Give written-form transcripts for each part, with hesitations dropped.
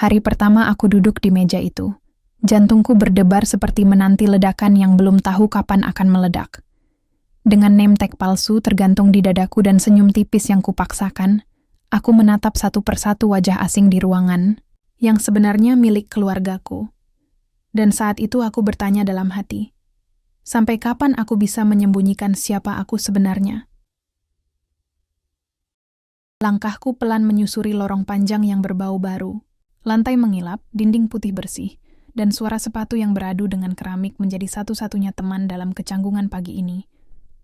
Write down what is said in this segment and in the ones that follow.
Hari pertama aku duduk di meja itu. Jantungku berdebar seperti menanti ledakan yang belum tahu kapan akan meledak. Dengan name tag palsu tergantung di dadaku dan senyum tipis yang kupaksakan, aku menatap satu persatu wajah asing di ruangan, yang sebenarnya milik keluargaku. Dan saat itu aku bertanya dalam hati, sampai kapan aku bisa menyembunyikan siapa aku sebenarnya? Langkahku pelan menyusuri lorong panjang yang berbau baru. Lantai mengilap, dinding putih bersih, dan suara sepatu yang beradu dengan keramik menjadi satu-satunya teman dalam kecanggungan pagi ini.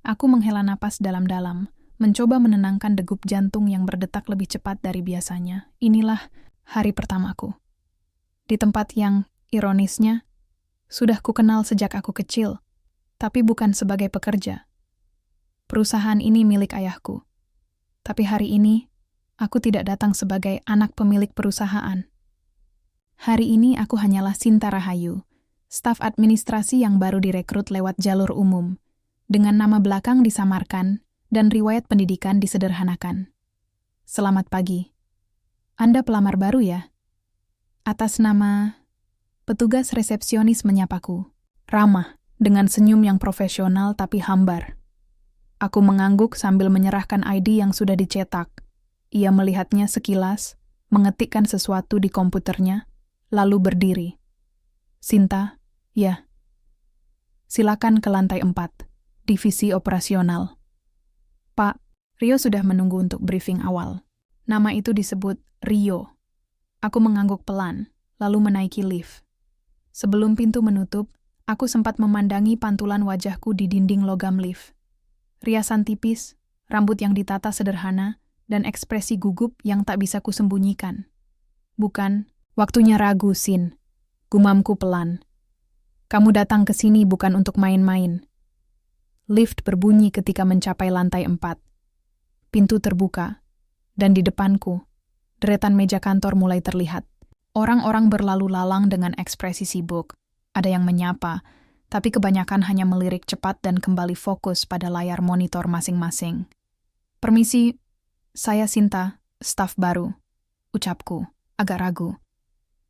Aku menghela napas dalam-dalam, mencoba menenangkan degup jantung yang berdetak lebih cepat dari biasanya. Inilah hari pertamaku. Di tempat yang, ironisnya, sudah kukenal sejak aku kecil, tapi bukan sebagai pekerja. Perusahaan ini milik ayahku. Tapi hari ini, aku tidak datang sebagai anak pemilik perusahaan. Hari ini aku hanyalah Sinta Rahayu, staf administrasi yang baru direkrut lewat jalur umum, dengan nama belakang disamarkan dan riwayat pendidikan disederhanakan. Selamat pagi. Anda pelamar baru ya? Atas nama... Petugas resepsionis menyapaku. Ramah, dengan senyum yang profesional tapi hambar. Aku mengangguk sambil menyerahkan ID yang sudah dicetak. Ia melihatnya sekilas, mengetikkan sesuatu di komputernya, lalu berdiri. Sinta, ya. Silakan ke lantai 4, divisi operasional. Pak, Rio sudah menunggu untuk briefing awal. Nama itu disebut Rio. Aku mengangguk pelan, lalu menaiki lift. Sebelum pintu menutup, aku sempat memandangi pantulan wajahku di dinding logam lift. Riasan tipis, rambut yang ditata sederhana, dan ekspresi gugup yang tak bisa kusembunyikan. Bukan, waktunya ragu, Sin. Gumamku pelan. Kamu datang ke sini bukan untuk main-main. Lift berbunyi ketika mencapai lantai 4. Pintu terbuka, dan di depanku, deretan meja kantor mulai terlihat. Orang-orang berlalu lalang dengan ekspresi sibuk. Ada yang menyapa, tapi kebanyakan hanya melirik cepat dan kembali fokus pada layar monitor masing-masing. Permisi, saya Sinta, staf baru. Ucapku, agak ragu.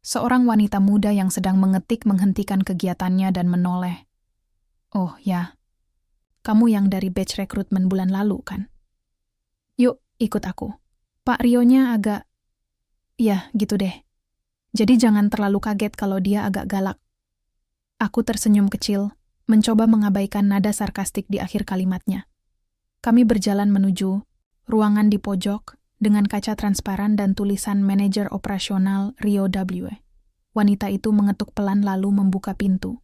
Seorang wanita muda yang sedang mengetik menghentikan kegiatannya dan menoleh. Oh ya, kamu yang dari batch rekrutmen bulan lalu, kan? Yuk, ikut aku. Pak Rionya agak... Ya, gitu deh. Jadi jangan terlalu kaget kalau dia agak galak. Aku tersenyum kecil, mencoba mengabaikan nada sarkastik di akhir kalimatnya. Kami berjalan menuju ruangan di pojok dengan kaca transparan dan tulisan manajer operasional Rio W. Wanita itu mengetuk pelan lalu membuka pintu.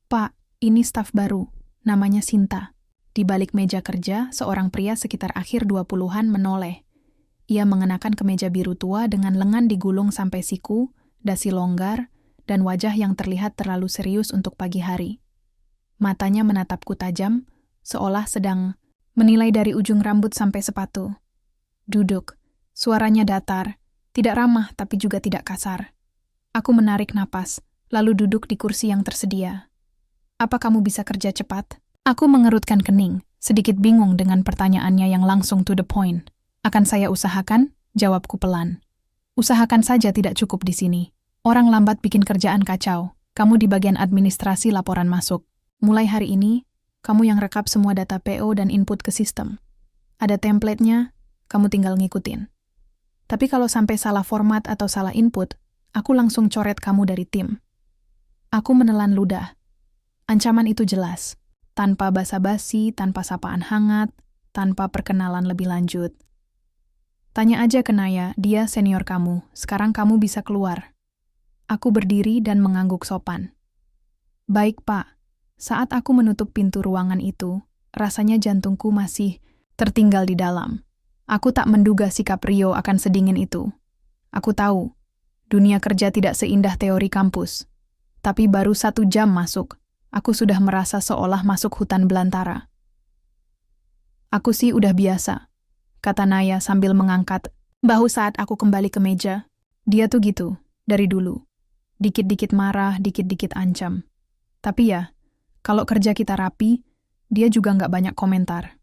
Pak, ini staf baru, namanya Sinta. Di balik meja kerja, seorang pria sekitar akhir 20-an menoleh. Ia mengenakan kemeja biru tua dengan lengan digulung sampai siku, dasi longgar, dan wajah yang terlihat terlalu serius untuk pagi hari. Matanya menatapku tajam, seolah sedang menilai dari ujung rambut sampai sepatu. Duduk, suaranya datar, tidak ramah tapi juga tidak kasar. Aku menarik napas, lalu duduk di kursi yang tersedia. Apa kamu bisa kerja cepat? Aku mengerutkan kening, sedikit bingung dengan pertanyaannya yang langsung to the point. Akan saya usahakan, jawabku pelan. Usahakan saja tidak cukup di sini. Orang lambat bikin kerjaan kacau. Kamu di bagian administrasi laporan masuk. Mulai hari ini, kamu yang rekap semua data PO dan input ke sistem. Ada template-nya, kamu tinggal ngikutin. Tapi kalau sampai salah format atau salah input, aku langsung coret kamu dari tim. Aku menelan ludah. Ancaman itu jelas. Tanpa basa-basi, tanpa sapaan hangat, tanpa perkenalan lebih lanjut. Tanya aja ke Naya, dia senior kamu. Sekarang kamu bisa keluar. Aku berdiri dan mengangguk sopan. Baik, Pak. Saat aku menutup pintu ruangan itu, rasanya jantungku masih tertinggal di dalam. Aku tak menduga sikap Rio akan sedingin itu. Aku tahu, dunia kerja tidak seindah teori kampus. Tapi baru 1 jam masuk, aku sudah merasa seolah masuk hutan belantara. Aku sih udah biasa, kata Naya sambil mengangkat bahu saat aku kembali ke meja. Dia tuh gitu, dari dulu. Dikit-dikit marah, dikit-dikit ancam. Tapi ya, kalau kerja kita rapi, dia juga nggak banyak komentar.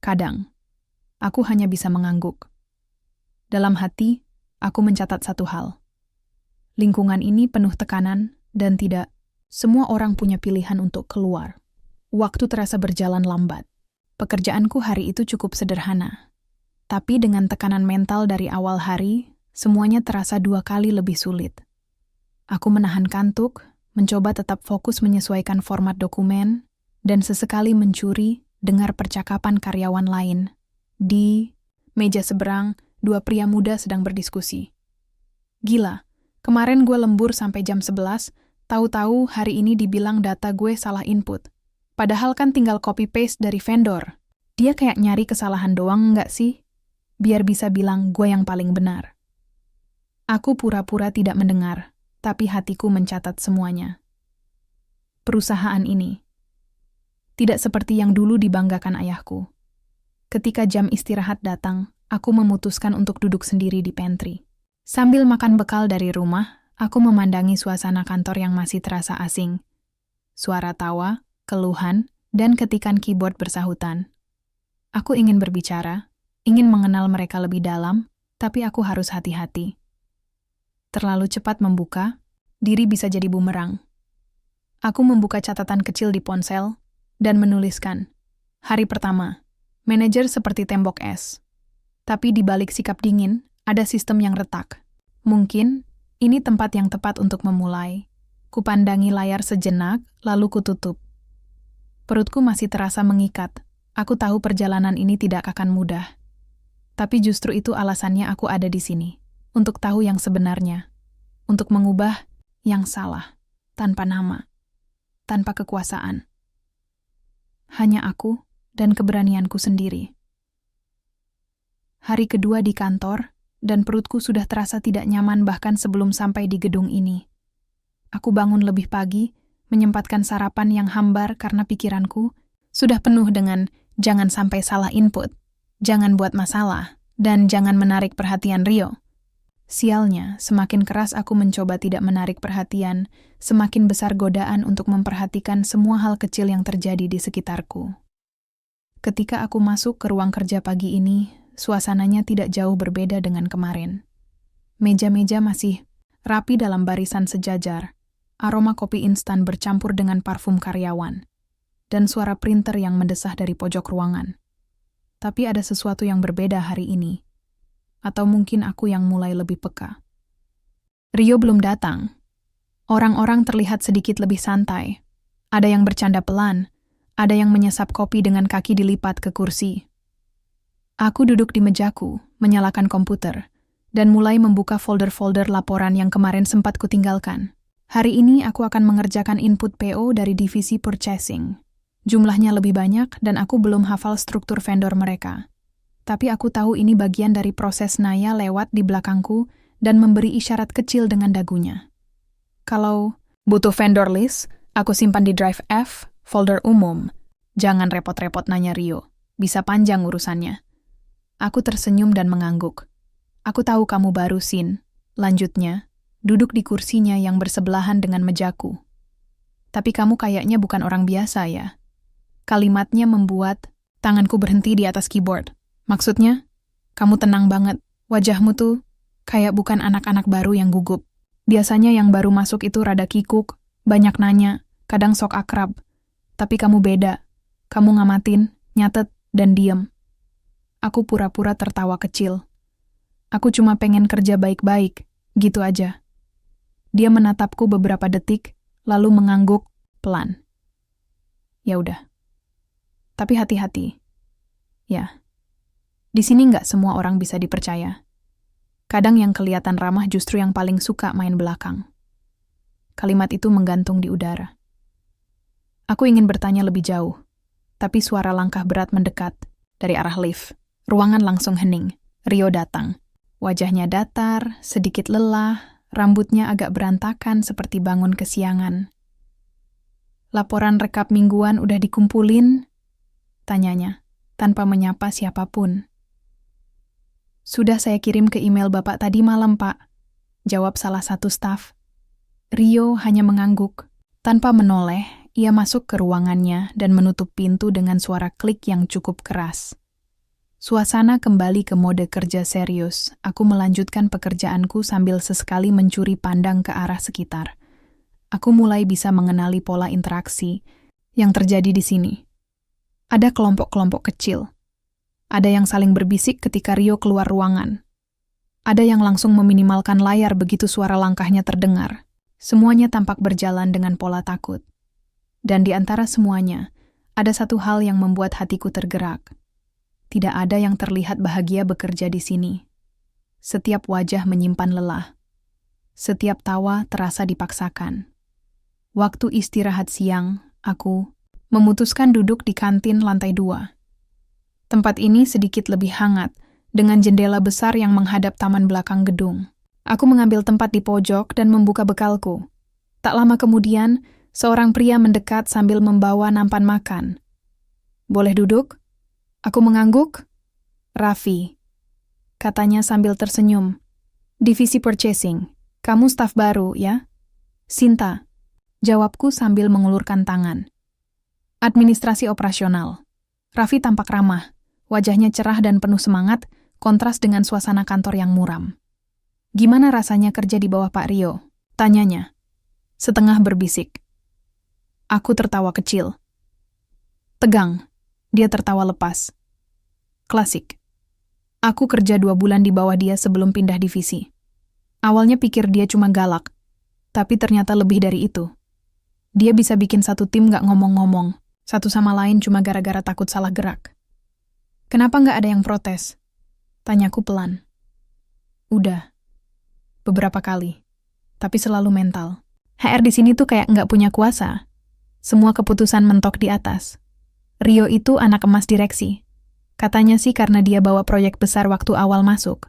Kadang, aku hanya bisa mengangguk. Dalam hati, aku mencatat satu hal. Lingkungan ini penuh tekanan dan tidak semua orang punya pilihan untuk keluar. Waktu terasa berjalan lambat. Pekerjaanku hari itu cukup sederhana. Tapi dengan tekanan mental dari awal hari, semuanya terasa 2 kali lebih sulit. Aku menahan kantuk, mencoba tetap fokus menyesuaikan format dokumen, dan sesekali mencuri dengar percakapan karyawan lain. Di meja seberang, 2 pria muda sedang berdiskusi. Gila, kemarin gue lembur sampai jam 11, tahu-tahu hari ini dibilang data gue salah input. Padahal kan tinggal copy-paste dari vendor. Dia kayak nyari kesalahan doang nggak sih? Biar bisa bilang gue yang paling benar. Aku pura-pura tidak mendengar, tapi hatiku mencatat semuanya. Perusahaan ini tidak seperti yang dulu dibanggakan ayahku. Ketika jam istirahat datang, aku memutuskan untuk duduk sendiri di pantry. Sambil makan bekal dari rumah, aku memandangi suasana kantor yang masih terasa asing. Suara tawa, keluhan, dan ketikan keyboard bersahutan. Aku ingin berbicara, ingin mengenal mereka lebih dalam, tapi aku harus hati-hati. Terlalu cepat membuka, diri bisa jadi bumerang. Aku membuka catatan kecil di ponsel dan menuliskan, hari pertama, manajer seperti tembok es. Tapi di balik sikap dingin, ada sistem yang retak. Mungkin, ini tempat yang tepat untuk memulai. Kupandangi layar sejenak, lalu kututup. Perutku masih terasa mengikat. Aku tahu perjalanan ini tidak akan mudah. Tapi justru itu alasannya aku ada di sini. Untuk tahu yang sebenarnya. Untuk mengubah yang salah. Tanpa nama. Tanpa kekuasaan. Hanya aku dan keberanianku sendiri. Hari kedua di kantor, dan perutku sudah terasa tidak nyaman bahkan sebelum sampai di gedung ini. Aku bangun lebih pagi, menyempatkan sarapan yang hambar karena pikiranku sudah penuh dengan jangan sampai salah input, jangan buat masalah, dan jangan menarik perhatian Rio. Sialnya, semakin keras aku mencoba tidak menarik perhatian, semakin besar godaan untuk memperhatikan semua hal kecil yang terjadi di sekitarku. Ketika aku masuk ke ruang kerja pagi ini, suasananya tidak jauh berbeda dengan kemarin. Meja-meja masih rapi dalam barisan sejajar, aroma kopi instan bercampur dengan parfum karyawan, dan suara printer yang mendesah dari pojok ruangan. Tapi ada sesuatu yang berbeda hari ini. Atau mungkin aku yang mulai lebih peka. Rio belum datang. Orang-orang terlihat sedikit lebih santai. Ada yang bercanda pelan, ada yang menyesap kopi dengan kaki dilipat ke kursi. Aku duduk di mejaku, menyalakan komputer, dan mulai membuka folder-folder laporan yang kemarin sempat kutinggalkan. Hari ini aku akan mengerjakan input PO dari divisi purchasing. Jumlahnya lebih banyak dan aku belum hafal struktur vendor mereka. Tapi aku tahu ini bagian dari proses Naya lewat di belakangku dan memberi isyarat kecil dengan dagunya. Kalau butuh vendor list, aku simpan di drive F, folder umum. Jangan repot-repot nanya Rio, bisa panjang urusannya. Aku tersenyum dan mengangguk. Aku tahu kamu baru, Sin. Lanjutnya, duduk di kursinya yang bersebelahan dengan mejaku. Tapi kamu kayaknya bukan orang biasa ya. Kalimatnya membuat tanganku berhenti di atas keyboard. Maksudnya, kamu tenang banget. Wajahmu tuh kayak bukan anak-anak baru yang gugup. Biasanya yang baru masuk itu rada kikuk, banyak nanya, kadang sok akrab. Tapi kamu beda. Kamu ngamatin, nyatet, dan diem. Aku pura-pura tertawa kecil. Aku cuma pengen kerja baik-baik, gitu aja. Dia menatapku beberapa detik, lalu mengangguk pelan. Ya udah. Tapi hati-hati. Ya. Di sini nggak semua orang bisa dipercaya. Kadang yang kelihatan ramah justru yang paling suka main belakang. Kalimat itu menggantung di udara. Aku ingin bertanya lebih jauh, tapi suara langkah berat mendekat dari arah lift. Ruangan langsung hening. Rio datang. Wajahnya datar, sedikit lelah, rambutnya agak berantakan seperti bangun kesiangan. Laporan rekap mingguan udah dikumpulin? Tanyanya, tanpa menyapa siapapun. Sudah saya kirim ke email Bapak tadi malam, Pak. Jawab salah satu staf. Rio hanya mengangguk. Tanpa menoleh, ia masuk ke ruangannya dan menutup pintu dengan suara klik yang cukup keras. Suasana kembali ke mode kerja serius. Aku melanjutkan pekerjaanku sambil sesekali mencuri pandang ke arah sekitar. Aku mulai bisa mengenali pola interaksi yang terjadi di sini. Ada kelompok-kelompok kecil. Ada yang saling berbisik ketika Rio keluar ruangan. Ada yang langsung meminimalkan layar begitu suara langkahnya terdengar. Semuanya tampak berjalan dengan pola takut. Dan di antara semuanya, ada satu hal yang membuat hatiku tergerak. Tidak ada yang terlihat bahagia bekerja di sini. Setiap wajah menyimpan lelah. Setiap tawa terasa dipaksakan. Waktu istirahat siang, aku memutuskan duduk di kantin lantai 2. Tempat ini sedikit lebih hangat, dengan jendela besar yang menghadap taman belakang gedung. Aku mengambil tempat di pojok dan membuka bekalku. Tak lama kemudian, seorang pria mendekat sambil membawa nampan makan. "Boleh duduk?" Aku mengangguk. "Raffi," katanya sambil tersenyum. "Divisi Purchasing. Kamu staf baru, ya?" "Sinta," jawabku sambil mengulurkan tangan. "Administrasi operasional." Raffi tampak ramah. Wajahnya cerah dan penuh semangat, kontras dengan suasana kantor yang muram. "Gimana rasanya kerja di bawah Pak Rio?" tanyanya, setengah berbisik. Aku tertawa kecil. "Tegang," dia tertawa lepas. "Klasik. Aku kerja 2 bulan di bawah dia sebelum pindah divisi. Awalnya pikir dia cuma galak, tapi ternyata lebih dari itu. Dia bisa bikin satu tim gak ngomong-ngomong, satu sama lain cuma gara-gara takut salah gerak." "Kenapa gak ada yang protes?" tanyaku pelan. "Udah. Beberapa kali. Tapi selalu mental. HR di sini tuh kayak gak punya kuasa. Semua keputusan mentok di atas. Rio itu anak emas direksi. Katanya sih karena dia bawa proyek besar waktu awal masuk."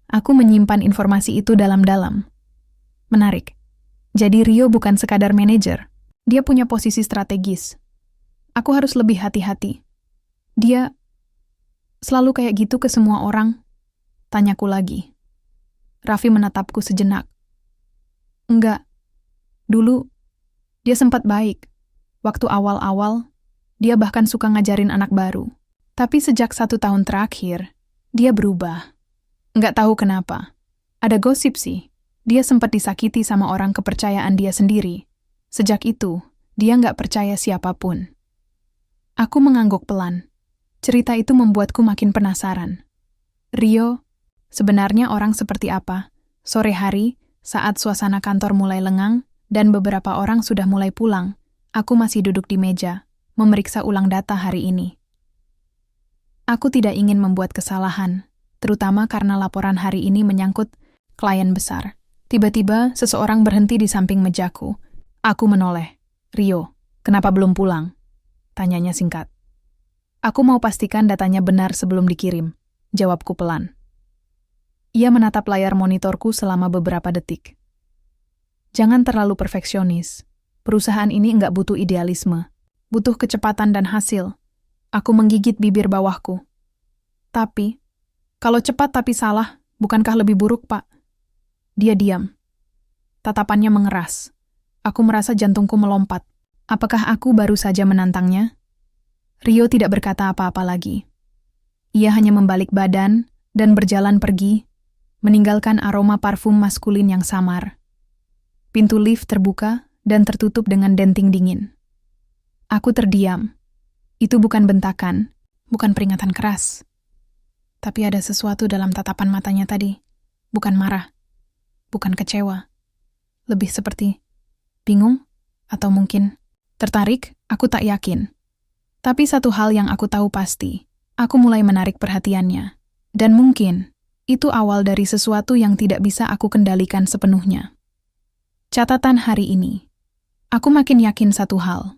Aku menyimpan informasi itu dalam-dalam. Menarik. Jadi Rio bukan sekadar manajer. Dia punya posisi strategis. Aku harus lebih hati-hati. "Dia selalu kayak gitu ke semua orang?" tanyaku lagi. Raffi menatapku sejenak. "Enggak. Dulu, dia sempat baik. Waktu awal-awal, dia bahkan suka ngajarin anak baru. Tapi sejak 1 tahun terakhir, dia berubah. Nggak tahu kenapa. Ada gosip sih. Dia sempat disakiti sama orang kepercayaan dia sendiri. Sejak itu, dia nggak percaya siapapun." Aku mengangguk pelan. Cerita itu membuatku makin penasaran. Rio, sebenarnya orang seperti apa? Sore hari, saat suasana kantor mulai lengang, dan beberapa orang sudah mulai pulang, aku masih duduk di meja, memeriksa ulang data hari ini. Aku tidak ingin membuat kesalahan, terutama karena laporan hari ini menyangkut klien besar. Tiba-tiba, seseorang berhenti di samping mejaku. Aku menoleh. "Rio, kenapa belum pulang?" tanyanya singkat. "Aku mau pastikan datanya benar sebelum dikirim," jawabku pelan. Ia menatap layar monitorku selama beberapa detik. "Jangan terlalu perfeksionis. Perusahaan ini nggak butuh idealisme. Butuh kecepatan dan hasil." Aku menggigit bibir bawahku. "Tapi, kalau cepat tapi salah, bukankah lebih buruk, Pak?" Dia diam. Tatapannya mengeras. Aku merasa jantungku melompat. Apakah aku baru saja menantangnya? Rio tidak berkata apa-apa lagi. Ia hanya membalik badan dan berjalan pergi, meninggalkan aroma parfum maskulin yang samar. Pintu lift terbuka dan tertutup dengan denting dingin. Aku terdiam. Itu bukan bentakan, bukan peringatan keras. Tapi ada sesuatu dalam tatapan matanya tadi. Bukan marah, bukan kecewa. Lebih seperti bingung, atau mungkin tertarik, aku tak yakin. Tapi satu hal yang aku tahu pasti, aku mulai menarik perhatiannya. Dan mungkin, itu awal dari sesuatu yang tidak bisa aku kendalikan sepenuhnya. Catatan hari ini. Aku makin yakin satu hal.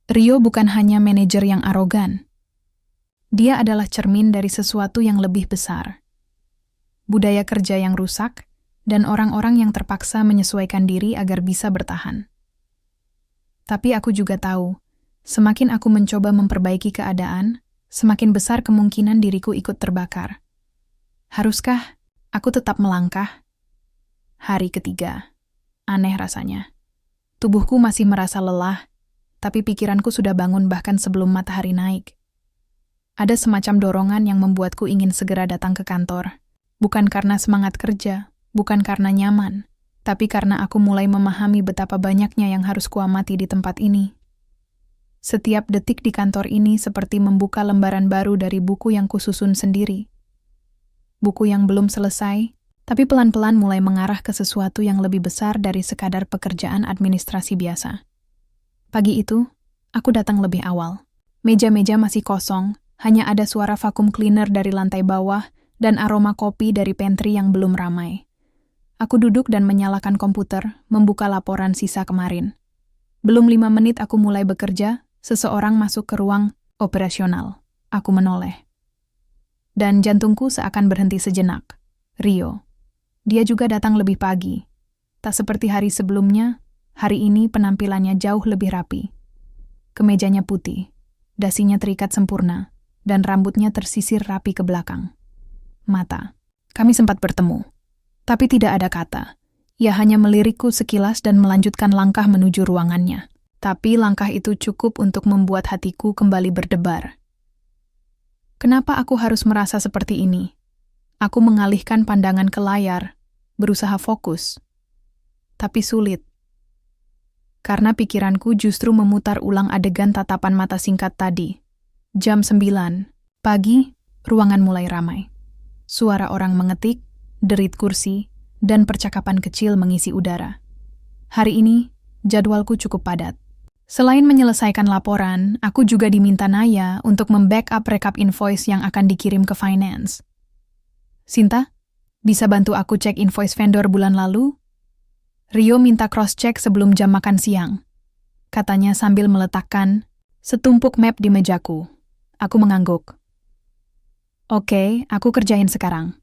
Rio bukan hanya manajer yang arogan. Dia adalah cermin dari sesuatu yang lebih besar. Budaya kerja yang rusak, dan orang-orang yang terpaksa menyesuaikan diri agar bisa bertahan. Tapi aku juga tahu, semakin aku mencoba memperbaiki keadaan, semakin besar kemungkinan diriku ikut terbakar. Haruskah aku tetap melangkah? Hari ketiga. Aneh rasanya. Tubuhku masih merasa lelah, tapi pikiranku sudah bangun bahkan sebelum matahari naik. Ada semacam dorongan yang membuatku ingin segera datang ke kantor. Bukan karena semangat kerja, bukan karena nyaman, tapi karena aku mulai memahami betapa banyaknya yang harus kuamati di tempat ini. Setiap detik di kantor ini seperti membuka lembaran baru dari buku yang kususun sendiri. Buku yang belum selesai, tapi pelan-pelan mulai mengarah ke sesuatu yang lebih besar dari sekadar pekerjaan administrasi biasa. Pagi itu, aku datang lebih awal. Meja-meja masih kosong, hanya ada suara vakum cleaner dari lantai bawah dan aroma kopi dari pantry yang belum ramai. Aku duduk dan menyalakan komputer, membuka laporan sisa kemarin. Belum 5 menit aku mulai bekerja, seseorang masuk ke ruang operasional. Aku menoleh. Dan jantungku seakan berhenti sejenak. Rio. Dia juga datang lebih pagi. Tak seperti hari sebelumnya, hari ini penampilannya jauh lebih rapi. Kemejanya putih, dasinya terikat sempurna, dan rambutnya tersisir rapi ke belakang. Mata. Kami sempat bertemu. Tapi tidak ada kata. Ia hanya melirikku sekilas dan melanjutkan langkah menuju ruangannya. Tapi langkah itu cukup untuk membuat hatiku kembali berdebar. Kenapa aku harus merasa seperti ini? Aku mengalihkan pandangan ke layar, berusaha fokus. Tapi sulit. Karena pikiranku justru memutar ulang adegan tatapan mata singkat tadi. Jam 9 pagi, ruangan mulai ramai. Suara orang mengetik, derit kursi, dan percakapan kecil mengisi udara. Hari ini, jadwalku cukup padat. Selain menyelesaikan laporan, aku juga diminta Naya untuk membackup rekap invoice yang akan dikirim ke finance. Sinta, bisa bantu aku cek invoice vendor bulan lalu? Rio minta cross-check sebelum jam makan siang. Katanya sambil meletakkan setumpuk map di mejaku. Aku mengangguk. Oke, aku kerjain sekarang.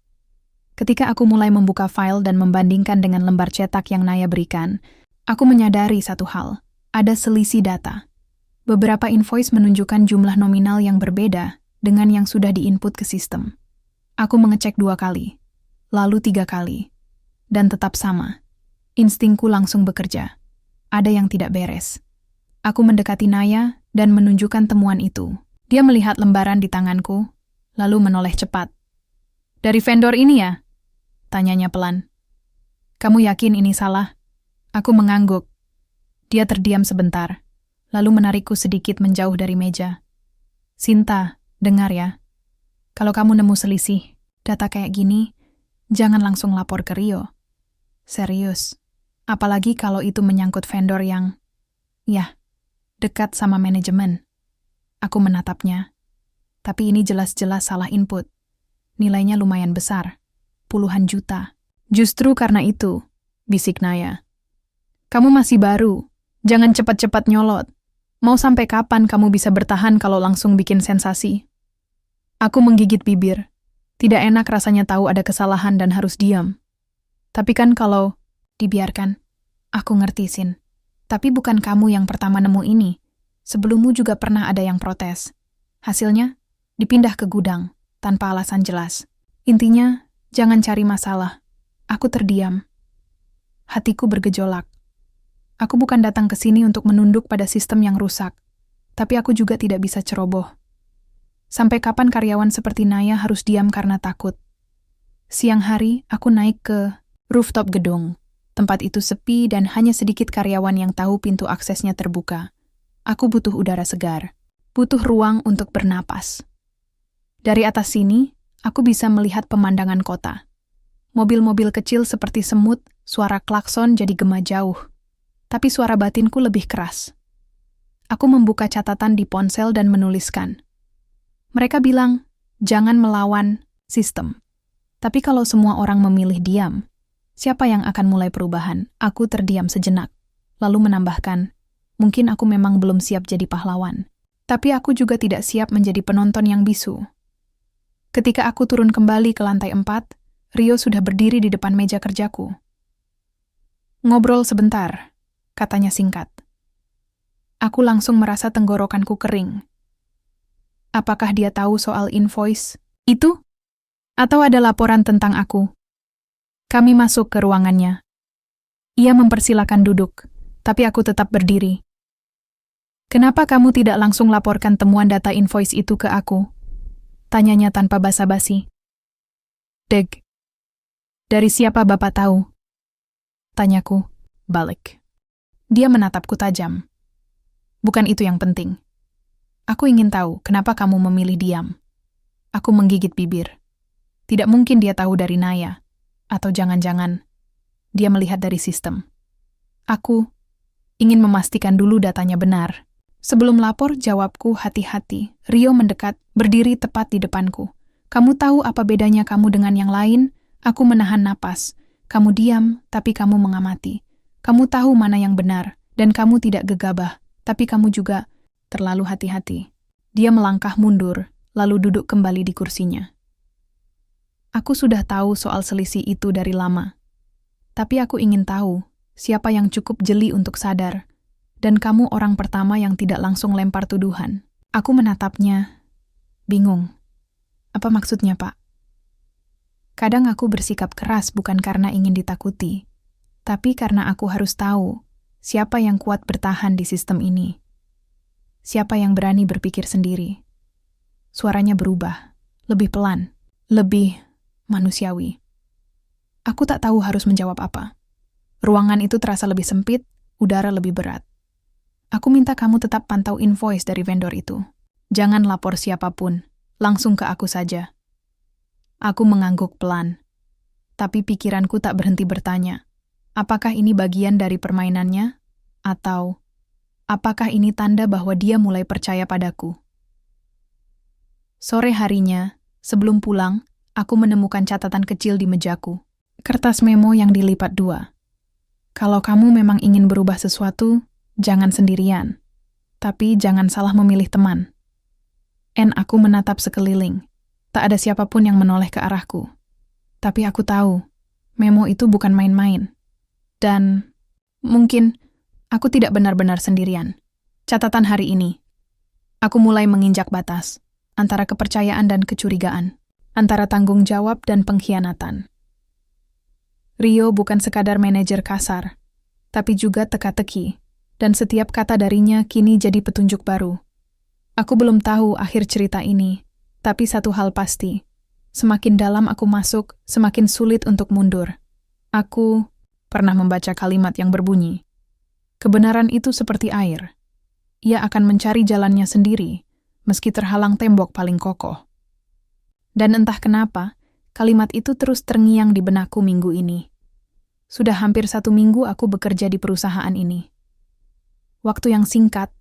Ketika aku mulai membuka file dan membandingkan dengan lembar cetak yang Naya berikan, aku menyadari satu hal. Ada selisih data. Beberapa invoice menunjukkan jumlah nominal yang berbeda dengan yang sudah diinput ke sistem. Aku mengecek 2 kali, lalu 3 kali, dan tetap sama. Instingku langsung bekerja. Ada yang tidak beres. Aku mendekati Naya dan menunjukkan temuan itu. Dia melihat lembaran di tanganku, lalu menoleh cepat. Dari vendor ini ya? Tanyanya pelan. Kamu yakin ini salah? Aku mengangguk. Dia terdiam sebentar, lalu menarikku sedikit menjauh dari meja. Sinta, dengar ya. Kalau kamu nemu selisih, data kayak gini, jangan langsung lapor ke Rio. Serius. Apalagi kalau itu menyangkut vendor yang, ya, dekat sama manajemen. Aku menatapnya. Tapi ini jelas-jelas salah input. Nilainya lumayan besar. Puluhan juta. Justru karena itu, bisik Naya. Kamu masih baru. Jangan cepat-cepat nyolot. Mau sampai kapan kamu bisa bertahan kalau langsung bikin sensasi? Aku menggigit bibir. Tidak enak rasanya tahu ada kesalahan dan harus diam. Tapi kan kalau dibiarkan, aku ngerti, Sin. Tapi bukan kamu yang pertama nemu ini. Sebelummu juga pernah ada yang protes. Hasilnya, dipindah ke gudang, tanpa alasan jelas. Intinya, jangan cari masalah. Aku terdiam. Hatiku bergejolak. Aku bukan datang ke sini untuk menunduk pada sistem yang rusak. Tapi aku juga tidak bisa ceroboh. Sampai kapan karyawan seperti Naya harus diam karena takut? Siang hari, aku naik ke rooftop gedung. Tempat itu sepi dan hanya sedikit karyawan yang tahu pintu aksesnya terbuka. Aku butuh udara segar. Butuh ruang untuk bernapas. Dari atas sini, aku bisa melihat pemandangan kota. Mobil-mobil kecil seperti semut, suara klakson jadi gema jauh. Tapi suara batinku lebih keras. Aku membuka catatan di ponsel dan menuliskan. Mereka bilang, jangan melawan sistem. Tapi kalau semua orang memilih diam, siapa yang akan mulai perubahan? Aku terdiam sejenak, lalu menambahkan, mungkin aku memang belum siap jadi pahlawan. Tapi aku juga tidak siap menjadi penonton yang bisu. Ketika aku turun kembali ke lantai 4, Rio sudah berdiri di depan meja kerjaku. Ngobrol sebentar, katanya singkat. Aku langsung merasa tenggorokanku kering. Apakah dia tahu soal invoice itu? Atau ada laporan tentang aku? Kami masuk ke ruangannya. Ia mempersilakan duduk, tapi aku tetap berdiri. Kenapa kamu tidak langsung laporkan temuan data invoice itu ke aku? Tanyanya tanpa basa-basi. Deg. Dari siapa Bapak tahu? Tanyaku, balik. Dia menatapku tajam. Bukan itu yang penting. Aku ingin tahu kenapa kamu memilih diam. Aku menggigit bibir. Tidak mungkin dia tahu dari Naya. Atau jangan-jangan dia melihat dari sistem. Aku ingin memastikan dulu datanya benar. Sebelum lapor, jawabku hati-hati. Rio mendekat, berdiri tepat di depanku. Kamu tahu apa bedanya kamu dengan yang lain? Aku menahan napas. Kamu diam, tapi kamu mengamati. Kamu tahu mana yang benar, dan kamu tidak gegabah, tapi kamu juga terlalu hati-hati. Dia melangkah mundur, lalu duduk kembali di kursinya. Aku sudah tahu soal selisih itu dari lama. Tapi aku ingin tahu siapa yang cukup jeli untuk sadar, dan kamu orang pertama yang tidak langsung lempar tuduhan. Aku menatapnya, bingung. Apa maksudnya, Pak? Kadang aku bersikap keras bukan karena ingin ditakuti, tapi karena aku harus tahu siapa yang kuat bertahan di sistem ini. Siapa yang berani berpikir sendiri. Suaranya berubah, lebih pelan, lebih manusiawi. Aku tak tahu harus menjawab apa. Ruangan itu terasa lebih sempit, udara lebih berat. Aku minta kamu tetap pantau invoice dari vendor itu. Jangan lapor siapapun, langsung ke aku saja. Aku mengangguk pelan, tapi pikiranku tak berhenti bertanya, apakah ini bagian dari permainannya? Atau apakah ini tanda bahwa dia mulai percaya padaku? Sore harinya, sebelum pulang, aku menemukan catatan kecil di mejaku. Kertas memo yang dilipat 2. Kalau kamu memang ingin berubah sesuatu, jangan sendirian. Tapi jangan salah memilih teman. Aku menatap sekeliling. Tak ada siapapun yang menoleh ke arahku. Tapi aku tahu, memo itu bukan main-main. Dan mungkin aku tidak benar-benar sendirian. Catatan hari ini. Aku mulai menginjak batas, antara kepercayaan dan kecurigaan, antara tanggung jawab dan pengkhianatan. Rio bukan sekadar manajer kasar, tapi juga teka-teki, dan setiap kata darinya kini jadi petunjuk baru. Aku belum tahu akhir cerita ini, tapi satu hal pasti, semakin dalam aku masuk, semakin sulit untuk mundur. Aku pernah membaca kalimat yang berbunyi, kebenaran itu seperti air. Ia akan mencari jalannya sendiri, meski terhalang tembok paling kokoh. Dan entah kenapa, kalimat itu terus terngiang di benakku minggu ini. Sudah hampir 1 minggu aku bekerja di perusahaan ini. Waktu yang singkat,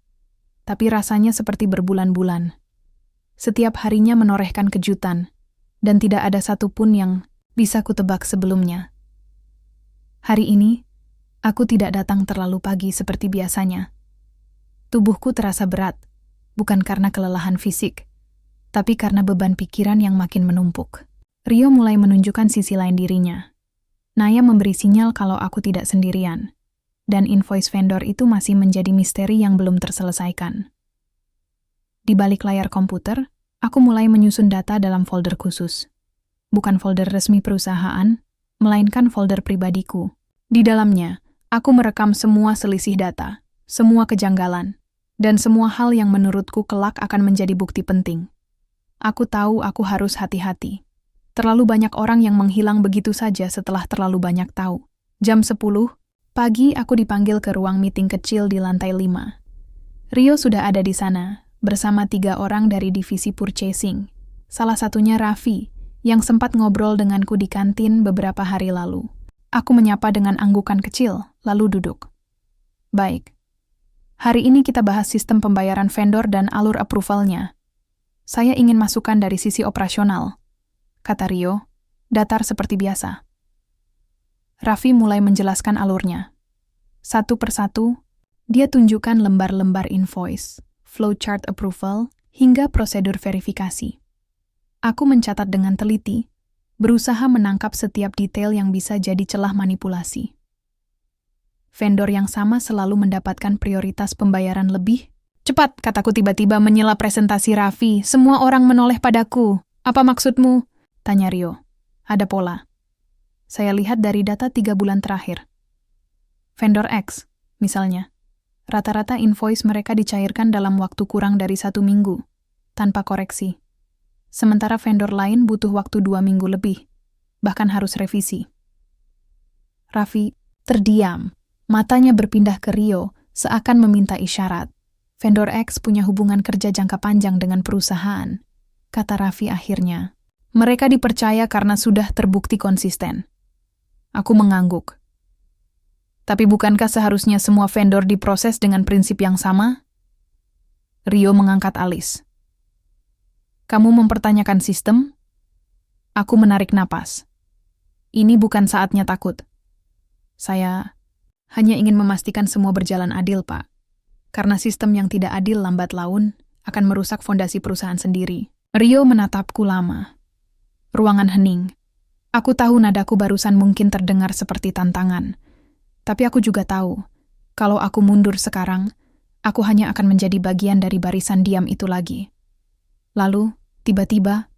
tapi rasanya seperti berbulan-bulan. Setiap harinya menorehkan kejutan, dan tidak ada satupun yang bisa kutebak sebelumnya. Hari ini, aku tidak datang terlalu pagi seperti biasanya. Tubuhku terasa berat, bukan karena kelelahan fisik, tapi karena beban pikiran yang makin menumpuk. Rio mulai menunjukkan sisi lain dirinya. Naya memberi sinyal kalau aku tidak sendirian, dan invoice vendor itu masih menjadi misteri yang belum terselesaikan. Di balik layar komputer, aku mulai menyusun data dalam folder khusus. Bukan folder resmi perusahaan, melainkan folder pribadiku. Di dalamnya, aku merekam semua selisih data, semua kejanggalan, dan semua hal yang menurutku kelak akan menjadi bukti penting. Aku tahu aku harus hati-hati. Terlalu banyak orang yang menghilang begitu saja setelah terlalu banyak tahu. Jam 10 pagi aku dipanggil ke ruang meeting kecil di lantai 5. Rio sudah ada di sana, bersama 3 orang dari divisi purchasing. Salah satunya Raffi, yang sempat ngobrol denganku di kantin beberapa hari lalu. Aku menyapa dengan anggukan kecil, lalu duduk. Baik. Hari ini kita bahas sistem pembayaran vendor dan alur approval-nya. Saya ingin masukan dari sisi operasional, kata Rio, datar seperti biasa. Raffi mulai menjelaskan alurnya. Satu persatu, dia tunjukkan lembar-lembar invoice, flowchart approval, hingga prosedur verifikasi. Aku mencatat dengan teliti, berusaha menangkap setiap detail yang bisa jadi celah manipulasi. Vendor yang sama selalu mendapatkan prioritas pembayaran lebih. Cepat, kataku tiba-tiba menyela presentasi Raffi. Semua orang menoleh padaku. Apa maksudmu? Tanya Rio. Ada pola. Saya lihat dari data 3 bulan terakhir. Vendor X, misalnya. Rata-rata invoice mereka dicairkan dalam waktu kurang dari 1 minggu, tanpa koreksi. sementara vendor lain butuh waktu 2 minggu lebih, bahkan harus revisi. Raffi terdiam, matanya berpindah ke Rio seakan meminta isyarat. Vendor X punya hubungan kerja jangka panjang dengan perusahaan, kata Raffi akhirnya. Mereka dipercaya karena sudah terbukti konsisten. Aku mengangguk. Tapi bukankah seharusnya semua vendor diproses dengan prinsip yang sama? Rio mengangkat alis. Kamu mempertanyakan sistem? Aku menarik napas. Ini bukan saatnya takut. Saya hanya ingin memastikan semua berjalan adil, Pak. Karena sistem yang tidak adil lambat laun akan merusak fondasi perusahaan sendiri. Rio menatapku lama. Ruangan hening. Aku tahu nadaku barusan mungkin terdengar seperti tantangan. Tapi aku juga tahu, kalau aku mundur sekarang, aku hanya akan menjadi bagian dari barisan diam itu lagi. Lalu, tiba-tiba,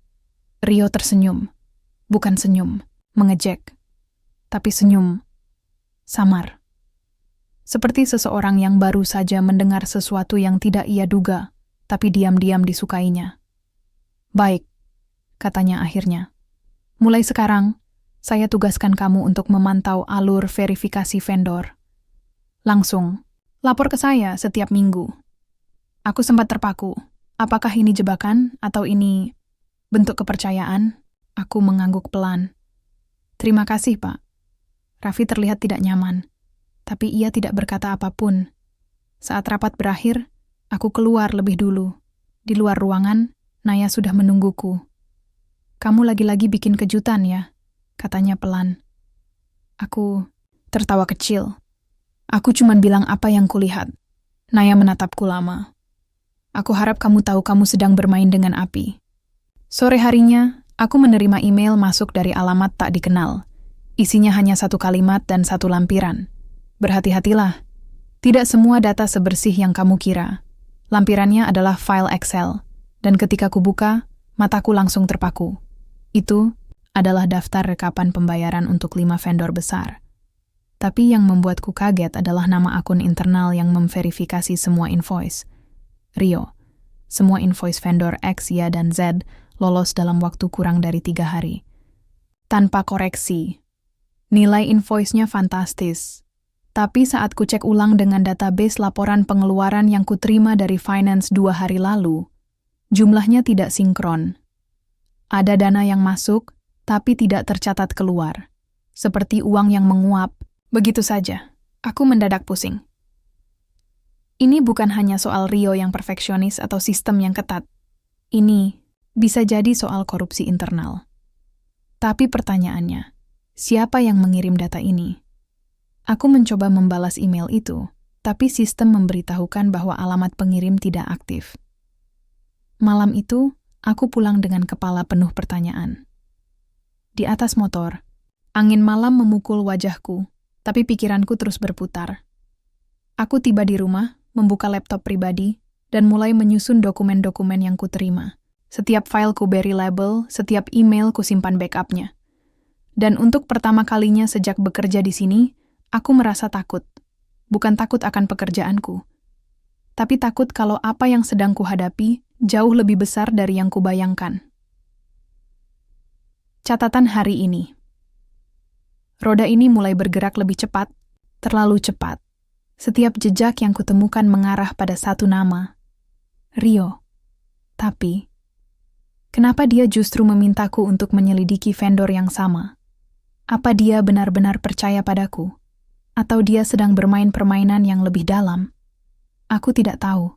Rio tersenyum. Bukan senyum, mengejek. Tapi senyum samar. Seperti seseorang yang baru saja mendengar sesuatu yang tidak ia duga, tapi diam-diam disukainya. Baik, katanya akhirnya. Mulai sekarang, saya tugaskan kamu untuk memantau alur verifikasi vendor. Langsung, lapor ke saya setiap minggu. Aku sempat terpaku. Apakah ini jebakan atau ini bentuk kepercayaan? Aku mengangguk pelan. Terima kasih, Pak. Raffi terlihat tidak nyaman, tapi ia tidak berkata apapun. Saat rapat berakhir, aku keluar lebih dulu. Di luar ruangan, Naya sudah menungguku. Kamu lagi-lagi bikin kejutan ya, katanya pelan. Aku tertawa kecil. Aku cuma bilang apa yang kulihat. Naya menatapku lama. Aku harap kamu tahu kamu sedang bermain dengan api. Sore harinya, aku menerima email masuk dari alamat tak dikenal. Isinya hanya 1 kalimat dan 1 lampiran. Berhati-hatilah. Tidak semua data sebersih yang kamu kira. Lampirannya adalah file Excel. Dan ketika kubuka, mataku langsung terpaku. Itu adalah daftar rekapan pembayaran untuk 5 vendor besar. Tapi yang membuatku kaget adalah nama akun internal yang memverifikasi semua invoice. Rio. Semua invoice vendor X, Y, dan Z lolos dalam waktu kurang dari 3 hari. Tanpa koreksi. Nilai invoice-nya fantastis. Tapi saat ku cek ulang dengan database laporan pengeluaran yang kuterima dari finance 2 hari lalu, jumlahnya tidak sinkron. Ada dana yang masuk, tapi tidak tercatat keluar. Seperti uang yang menguap. Begitu saja, aku mendadak pusing. Ini bukan hanya soal Rio yang perfeksionis atau sistem yang ketat. Ini bisa jadi soal korupsi internal. Tapi pertanyaannya, siapa yang mengirim data ini? Aku mencoba membalas email itu, tapi sistem memberitahukan bahwa alamat pengirim tidak aktif. Malam itu, aku pulang dengan kepala penuh pertanyaan. Di atas motor, angin malam memukul wajahku, tapi pikiranku terus berputar. Aku tiba di rumah, membuka laptop pribadi, dan mulai menyusun dokumen-dokumen yang kuterima. Setiap file ku beri label, setiap email ku simpan backupnya. Dan untuk pertama kalinya sejak bekerja di sini, aku merasa takut. Bukan takut akan pekerjaanku, tapi takut kalau apa yang sedang kuhadapi jauh lebih besar dari yang kubayangkan. Catatan hari ini. Roda ini mulai bergerak lebih cepat, terlalu cepat. Setiap jejak yang kutemukan mengarah pada satu nama, Rio. Tapi, kenapa dia justru memintaku untuk menyelidiki vendor yang sama? Apa dia benar-benar percaya padaku? Atau dia sedang bermain permainan yang lebih dalam? Aku tidak tahu.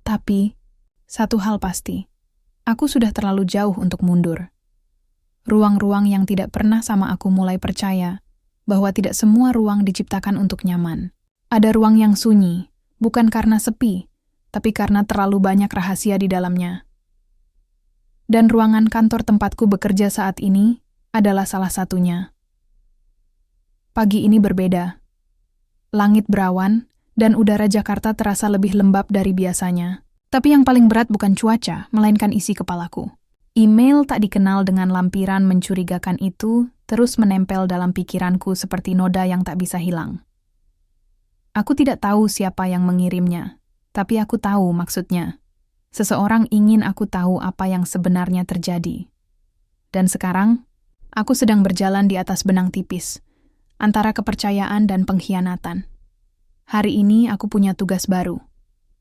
Tapi, satu hal pasti, aku sudah terlalu jauh untuk mundur. Ruang-ruang yang tidak pernah sama aku mulai percaya bahwa tidak semua ruang diciptakan untuk nyaman. Ada ruang yang sunyi, bukan karena sepi, tapi karena terlalu banyak rahasia di dalamnya. Dan ruangan kantor tempatku bekerja saat ini adalah salah satunya. Pagi ini berbeda. Langit berawan, dan udara Jakarta terasa lebih lembab dari biasanya. Tapi yang paling berat bukan cuaca, melainkan isi kepalaku. Email tak dikenal dengan lampiran mencurigakan itu terus menempel dalam pikiranku seperti noda yang tak bisa hilang. Aku tidak tahu siapa yang mengirimnya, tapi aku tahu maksudnya. Seseorang ingin aku tahu apa yang sebenarnya terjadi. Dan sekarang, aku sedang berjalan di atas benang tipis, antara kepercayaan dan pengkhianatan. Hari ini aku punya tugas baru,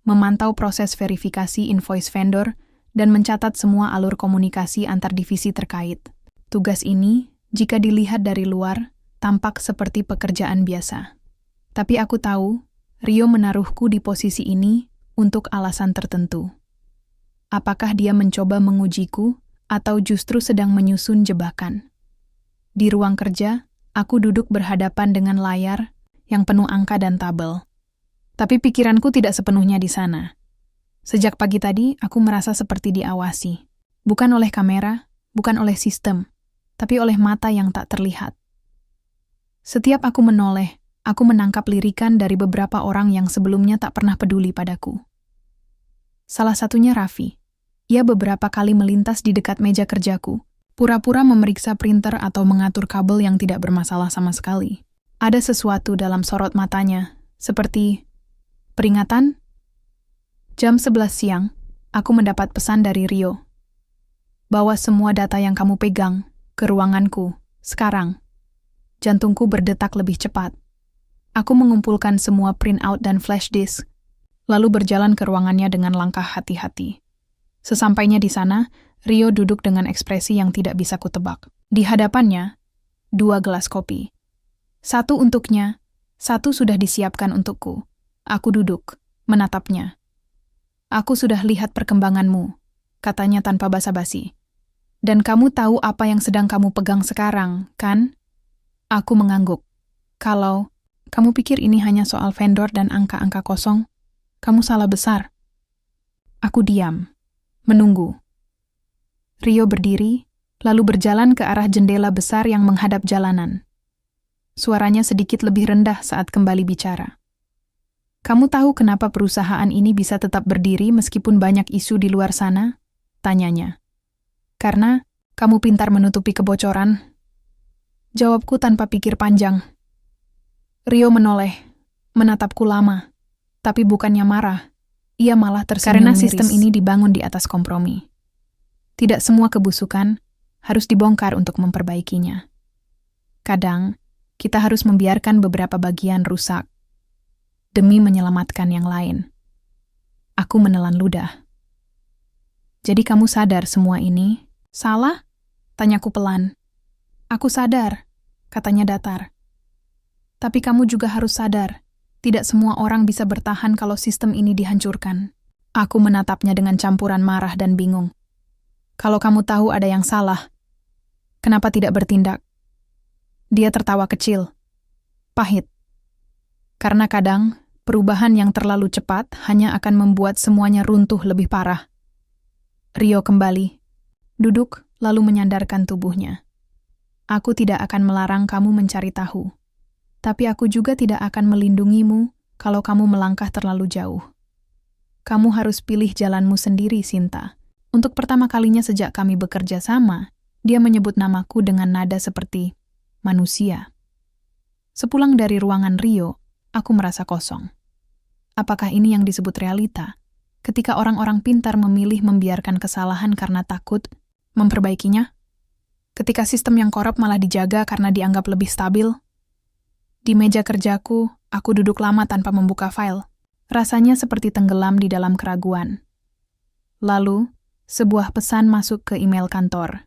memantau proses verifikasi invoice vendor dan mencatat semua alur komunikasi antar divisi terkait. Tugas ini, jika dilihat dari luar, tampak seperti pekerjaan biasa. Tapi aku tahu, Rio menaruhku di posisi ini untuk alasan tertentu. Apakah dia mencoba mengujiku atau justru sedang menyusun jebakan? Di ruang kerja, aku duduk berhadapan dengan layar yang penuh angka dan tabel. Tapi pikiranku tidak sepenuhnya di sana. Sejak pagi tadi, aku merasa seperti diawasi. Bukan oleh kamera, bukan oleh sistem, tapi oleh mata yang tak terlihat. Setiap aku menoleh, aku menangkap lirikan dari beberapa orang yang sebelumnya tak pernah peduli padaku. Salah satunya Raffi. Ia beberapa kali melintas di dekat meja kerjaku, pura-pura memeriksa printer atau mengatur kabel yang tidak bermasalah sama sekali. Ada sesuatu dalam sorot matanya, seperti, "Peringatan?" Jam 11 siang, aku mendapat pesan dari Rio. "Bawa semua data yang kamu pegang ke ruanganku, sekarang." Jantungku berdetak lebih cepat. Aku mengumpulkan semua printout dan flash disk, lalu berjalan ke ruangannya dengan langkah hati-hati. Sesampainya di sana, Rio duduk dengan ekspresi yang tidak bisa kutebak. Di hadapannya, 2 gelas kopi. Satu untuknya, satu sudah disiapkan untukku. Aku duduk, menatapnya. "Aku sudah lihat perkembanganmu," katanya tanpa basa-basi. "Dan kamu tahu apa yang sedang kamu pegang sekarang, kan?" Aku mengangguk. "Kalau kamu pikir ini hanya soal vendor dan angka-angka kosong, kamu salah besar." Aku diam. Menunggu. Rio berdiri, lalu berjalan ke arah jendela besar yang menghadap jalanan. Suaranya sedikit lebih rendah saat kembali bicara. "Kamu tahu kenapa perusahaan ini bisa tetap berdiri meskipun banyak isu di luar sana?" tanyanya. "Karena kamu pintar menutupi kebocoran." Jawabku tanpa pikir panjang. Rio menoleh, menatapku lama, tapi bukannya marah. Ia malah tersenyum miris. Karena sistem ini dibangun di atas kompromi. Tidak semua kebusukan harus dibongkar untuk memperbaikinya. Kadang, kita harus membiarkan beberapa bagian rusak demi menyelamatkan yang lain. Aku menelan ludah. "Jadi kamu sadar semua ini salah?" tanyaku pelan. "Aku sadar," katanya datar. "Tapi kamu juga harus sadar, tidak semua orang bisa bertahan kalau sistem ini dihancurkan." Aku menatapnya dengan campuran marah dan bingung. "Kalau kamu tahu ada yang salah, kenapa tidak bertindak?" Dia tertawa kecil, pahit. "Karena kadang, perubahan yang terlalu cepat hanya akan membuat semuanya runtuh lebih parah." Rio kembali, duduk lalu menyandarkan tubuhnya. "Aku tidak akan melarang kamu mencari tahu. Tapi aku juga tidak akan melindungimu kalau kamu melangkah terlalu jauh. Kamu harus pilih jalanmu sendiri, Sinta." Untuk pertama kalinya sejak kami bekerja sama, dia menyebut namaku dengan nada seperti manusia. Sepulang dari ruangan Rio, aku merasa kosong. Apakah ini yang disebut realita? Ketika orang-orang pintar memilih membiarkan kesalahan karena takut memperbaikinya? Ketika sistem yang korup malah dijaga karena dianggap lebih stabil? Di meja kerjaku, aku duduk lama tanpa membuka file. Rasanya seperti tenggelam di dalam keraguan. Lalu, sebuah pesan masuk ke email kantor.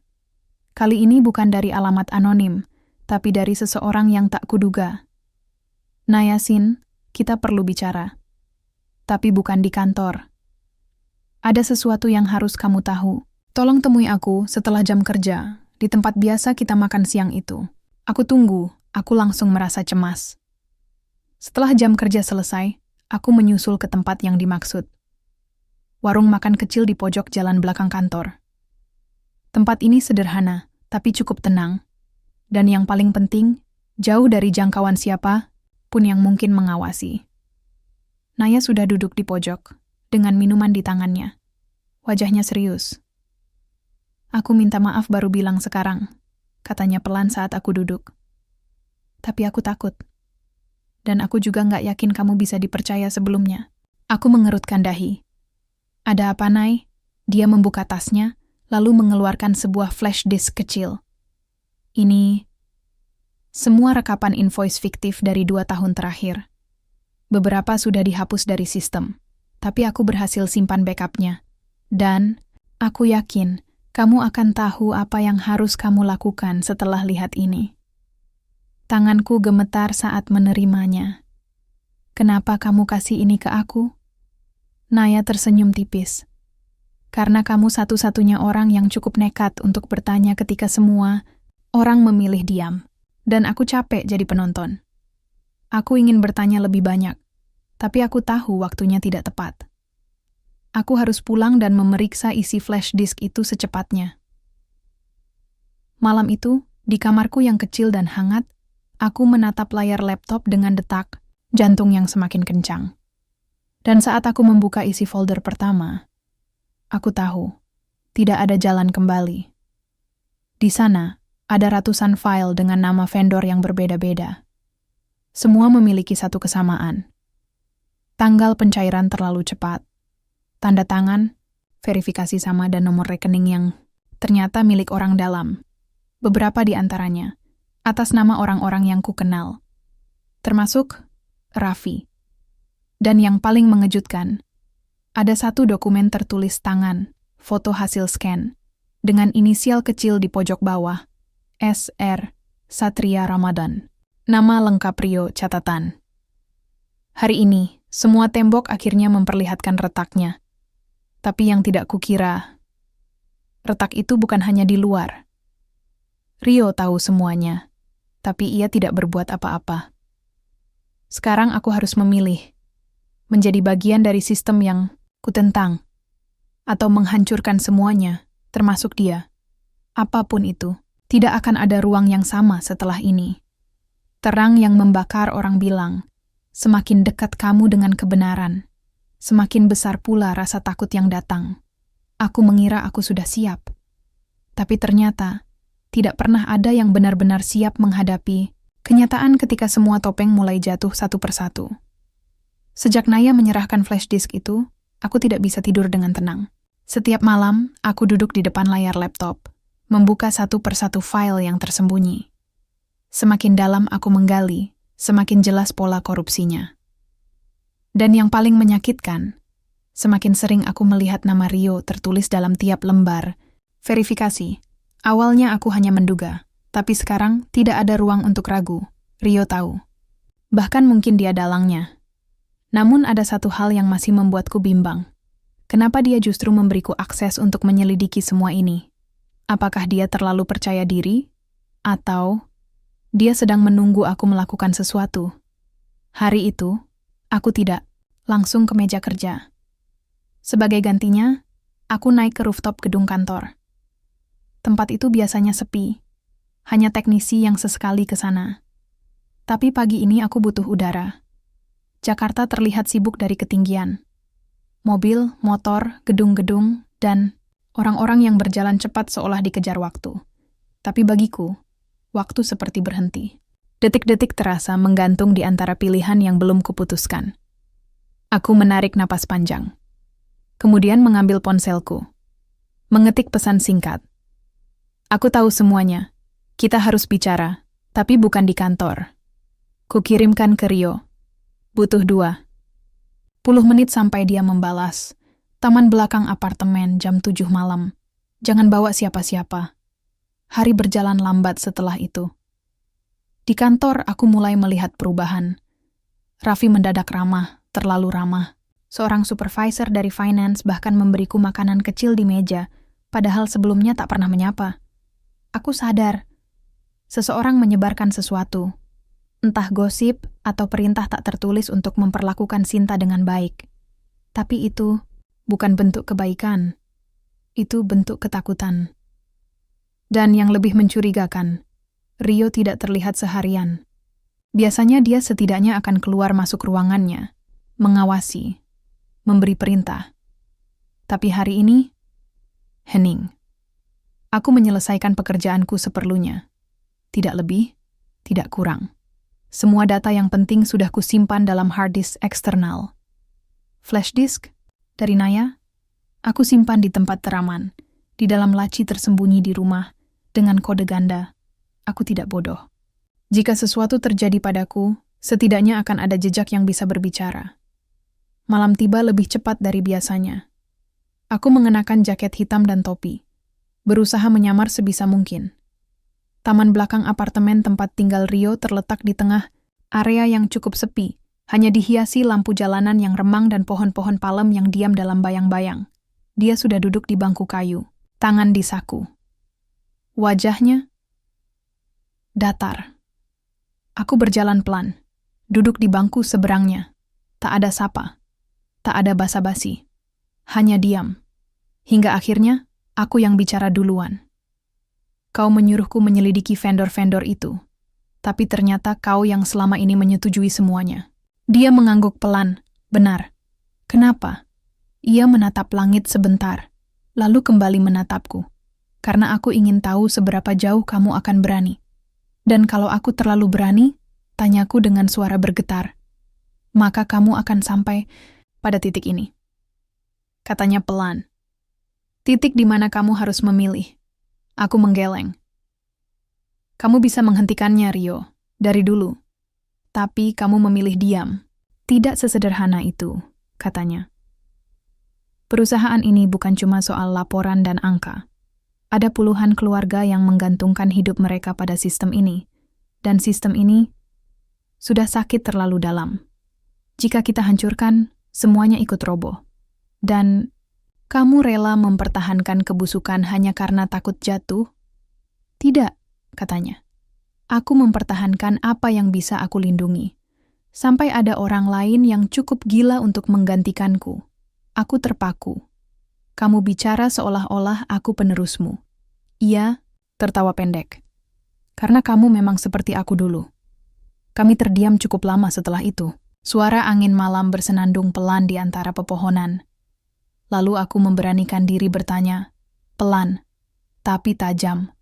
Kali ini bukan dari alamat anonim, tapi dari seseorang yang tak kuduga. "Nayasin, kita perlu bicara. Tapi bukan di kantor. Ada sesuatu yang harus kamu tahu. Tolong temui aku setelah jam kerja, di tempat biasa kita makan siang itu." Aku tunggu. Aku langsung merasa cemas. Setelah jam kerja selesai, aku menyusul ke tempat yang dimaksud. Warung makan kecil di pojok jalan belakang kantor. Tempat ini sederhana, tapi cukup tenang. Dan yang paling penting, jauh dari jangkauan siapa pun yang mungkin mengawasi. Naya sudah duduk di pojok, dengan minuman di tangannya. Wajahnya serius. "Aku minta maaf baru bilang sekarang," katanya pelan saat aku duduk. "Tapi aku takut. Dan aku juga nggak yakin kamu bisa dipercaya sebelumnya." Aku mengerutkan dahi. Ada apa, Nay? Dia membuka tasnya, lalu mengeluarkan sebuah flash disk kecil. Ini semua rekapan invoice fiktif dari 2 tahun terakhir. Beberapa sudah dihapus dari sistem, tapi aku berhasil simpan backupnya. Dan aku yakin kamu akan tahu apa yang harus kamu lakukan setelah lihat ini. Tanganku gemetar saat menerimanya. Kenapa kamu kasih ini ke aku? Naya tersenyum tipis. Karena kamu satu-satunya orang yang cukup nekat untuk bertanya ketika semua orang memilih diam. Dan aku capek jadi penonton. Aku ingin bertanya lebih banyak, tapi aku tahu waktunya tidak tepat. Aku harus pulang dan memeriksa isi flash disk itu secepatnya. Malam itu, di kamarku yang kecil dan hangat, aku menatap layar laptop dengan detak jantung yang semakin kencang. Dan saat aku membuka isi folder pertama, aku tahu tidak ada jalan kembali. Di sana, ada ratusan file dengan nama vendor yang berbeda-beda. Semua memiliki satu kesamaan. Tanggal pencairan terlalu cepat. Tanda tangan, verifikasi sama dan nomor rekening yang ternyata milik orang dalam. Beberapa di antaranya, atas nama orang-orang yang kukenal. Termasuk Raffi. Dan yang paling mengejutkan, ada satu dokumen tertulis tangan, foto hasil scan, dengan inisial kecil di pojok bawah, S.R. Satria Ramadan. Nama lengkap Rio catatan. Hari ini, semua tembok akhirnya memperlihatkan retaknya. Tapi yang tidak kukira, retak itu bukan hanya di luar. Rio tahu semuanya, tapi ia tidak berbuat apa-apa. Sekarang aku harus memilih, menjadi bagian dari sistem yang kutentang, atau menghancurkan semuanya, termasuk dia. Apapun itu, tidak akan ada ruang yang sama setelah ini. Terang yang membakar orang bilang, semakin dekat kamu dengan kebenaran, semakin besar pula rasa takut yang datang. Aku mengira aku sudah siap. Tapi ternyata, tidak pernah ada yang benar-benar siap menghadapi kenyataan ketika semua topeng mulai jatuh satu persatu. Sejak Naya menyerahkan flash disk itu, aku tidak bisa tidur dengan tenang. Setiap malam, aku duduk di depan layar laptop, membuka satu persatu file yang tersembunyi. Semakin dalam aku menggali, semakin jelas pola korupsinya. Dan yang paling menyakitkan, semakin sering aku melihat nama Rio tertulis dalam tiap lembar verifikasi. Awalnya aku hanya menduga, tapi sekarang tidak ada ruang untuk ragu. Rio tahu. Bahkan mungkin dia dalangnya. Namun ada satu hal yang masih membuatku bimbang. Kenapa dia justru memberiku akses untuk menyelidiki semua ini? Apakah dia terlalu percaya diri? Atau dia sedang menunggu aku melakukan sesuatu? Hari itu, aku tidak langsung ke meja kerja. Sebagai gantinya, aku naik ke rooftop gedung kantor. Tempat itu biasanya sepi, hanya teknisi yang sesekali ke sana. Tapi pagi ini aku butuh udara. Jakarta terlihat sibuk dari ketinggian. Mobil, motor, gedung-gedung, dan orang-orang yang berjalan cepat seolah dikejar waktu. Tapi bagiku, waktu seperti berhenti. Detik-detik terasa menggantung di antara pilihan yang belum kuputuskan. Aku menarik napas panjang. Kemudian mengambil ponselku. Mengetik pesan singkat. Aku tahu semuanya. Kita harus bicara, tapi bukan di kantor. Kukirimkan ke Rio. Butuh 2 menit sampai dia membalas. Taman belakang apartemen jam 7 malam. Jangan bawa siapa-siapa. Hari berjalan lambat setelah itu. Di kantor aku mulai melihat perubahan. Raffi mendadak ramah, terlalu ramah. Seorang supervisor dari finance bahkan memberiku makanan kecil di meja, padahal sebelumnya tak pernah menyapa. Aku sadar, seseorang menyebarkan sesuatu, entah gosip atau perintah tak tertulis untuk memperlakukan Sinta dengan baik. Tapi itu bukan bentuk kebaikan, itu bentuk ketakutan. Dan yang lebih mencurigakan, Rio tidak terlihat seharian. Biasanya dia setidaknya akan keluar masuk ruangannya, mengawasi, memberi perintah. Tapi hari ini, hening. Aku menyelesaikan pekerjaanku seperlunya. Tidak lebih, tidak kurang. Semua data yang penting sudah kusimpan dalam hard disk eksternal. Flash disk dari Naya Aku simpan di tempat teraman, di dalam laci tersembunyi di rumah, dengan kode ganda. Aku tidak bodoh. Jika sesuatu terjadi padaku, setidaknya akan ada jejak yang bisa berbicara. Malam tiba lebih cepat dari biasanya. Aku mengenakan jaket hitam dan topi, berusaha menyamar sebisa mungkin. Taman belakang apartemen tempat tinggal Rio terletak di tengah area yang cukup sepi, hanya dihiasi lampu jalanan yang remang dan pohon-pohon palem yang diam dalam bayang-bayang. Dia sudah duduk di bangku kayu, tangan di saku. Wajahnya datar. Aku berjalan pelan, duduk di bangku seberangnya. Tak ada sapa, tak ada basa-basi, hanya diam. Hingga akhirnya, aku yang bicara duluan. Kau menyuruhku menyelidiki vendor-vendor itu, tapi ternyata kau yang selama ini menyetujui semuanya. Dia mengangguk pelan. Benar. Kenapa? Ia menatap langit sebentar, lalu kembali menatapku. Karena aku ingin tahu seberapa jauh kamu akan berani. Dan kalau aku terlalu berani, tanyaku dengan suara bergetar, maka kamu akan sampai pada titik ini. Katanya pelan. Titik di mana kamu harus memilih. Aku menggeleng. Kamu bisa menghentikannya, Rio, dari dulu. Tapi kamu memilih diam. Tidak sesederhana itu, katanya. Perusahaan ini bukan cuma soal laporan dan angka. Ada puluhan keluarga yang menggantungkan hidup mereka pada sistem ini. Dan sistem ini sudah sakit terlalu dalam. Jika kita hancurkan, semuanya ikut roboh. Dan kamu rela mempertahankan kebusukan hanya karena takut jatuh? Tidak, katanya. Aku mempertahankan apa yang bisa aku lindungi. Sampai ada orang lain yang cukup gila untuk menggantikanku. Aku terpaku. Kamu bicara seolah-olah aku penerusmu. Ia tertawa pendek. Karena kamu memang seperti aku dulu. Kami terdiam cukup lama setelah itu. Suara angin malam bersenandung pelan di antara pepohonan. Lalu aku memberanikan diri bertanya, pelan, tapi tajam.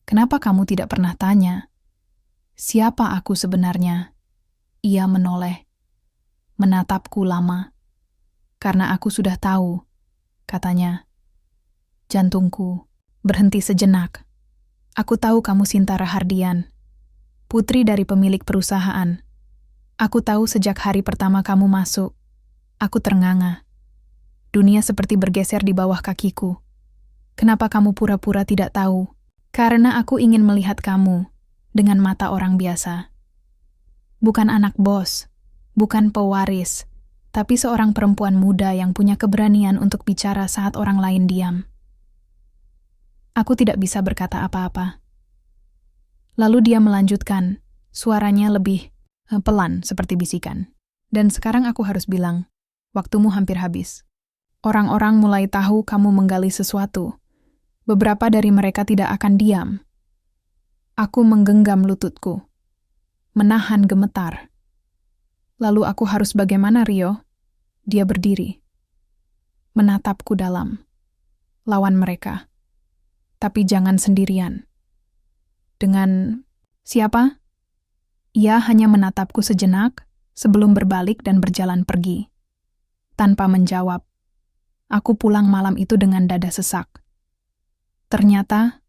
Kenapa kamu tidak pernah tanya? Siapa aku sebenarnya? Ia menoleh, menatapku lama. Karena aku sudah tahu, katanya. Jantungku berhenti sejenak. Aku tahu kamu Sinta Rahardian, putri dari pemilik perusahaan. Aku tahu sejak hari pertama kamu masuk. Aku ternganga. Dunia seperti bergeser di bawah kakiku. Kenapa kamu pura-pura tidak tahu? Karena aku ingin melihat kamu dengan mata orang biasa. Bukan anak bos, bukan pewaris, tapi seorang perempuan muda yang punya keberanian untuk bicara saat orang lain diam. Aku tidak bisa berkata apa-apa. Lalu dia melanjutkan, suaranya lebih pelan seperti bisikan. Dan sekarang aku harus bilang, waktumu hampir habis. Orang-orang mulai tahu kamu menggali sesuatu. Beberapa dari mereka tidak akan diam. Aku menggenggam lututku, menahan gemetar. Lalu aku harus bagaimana, Rio? Dia berdiri, menatapku dalam. Lawan mereka. Tapi jangan sendirian. Dengan siapa? Ia hanya menatapku sejenak sebelum berbalik dan berjalan pergi. Tanpa menjawab. Aku pulang malam itu dengan dada sesak. Ternyata,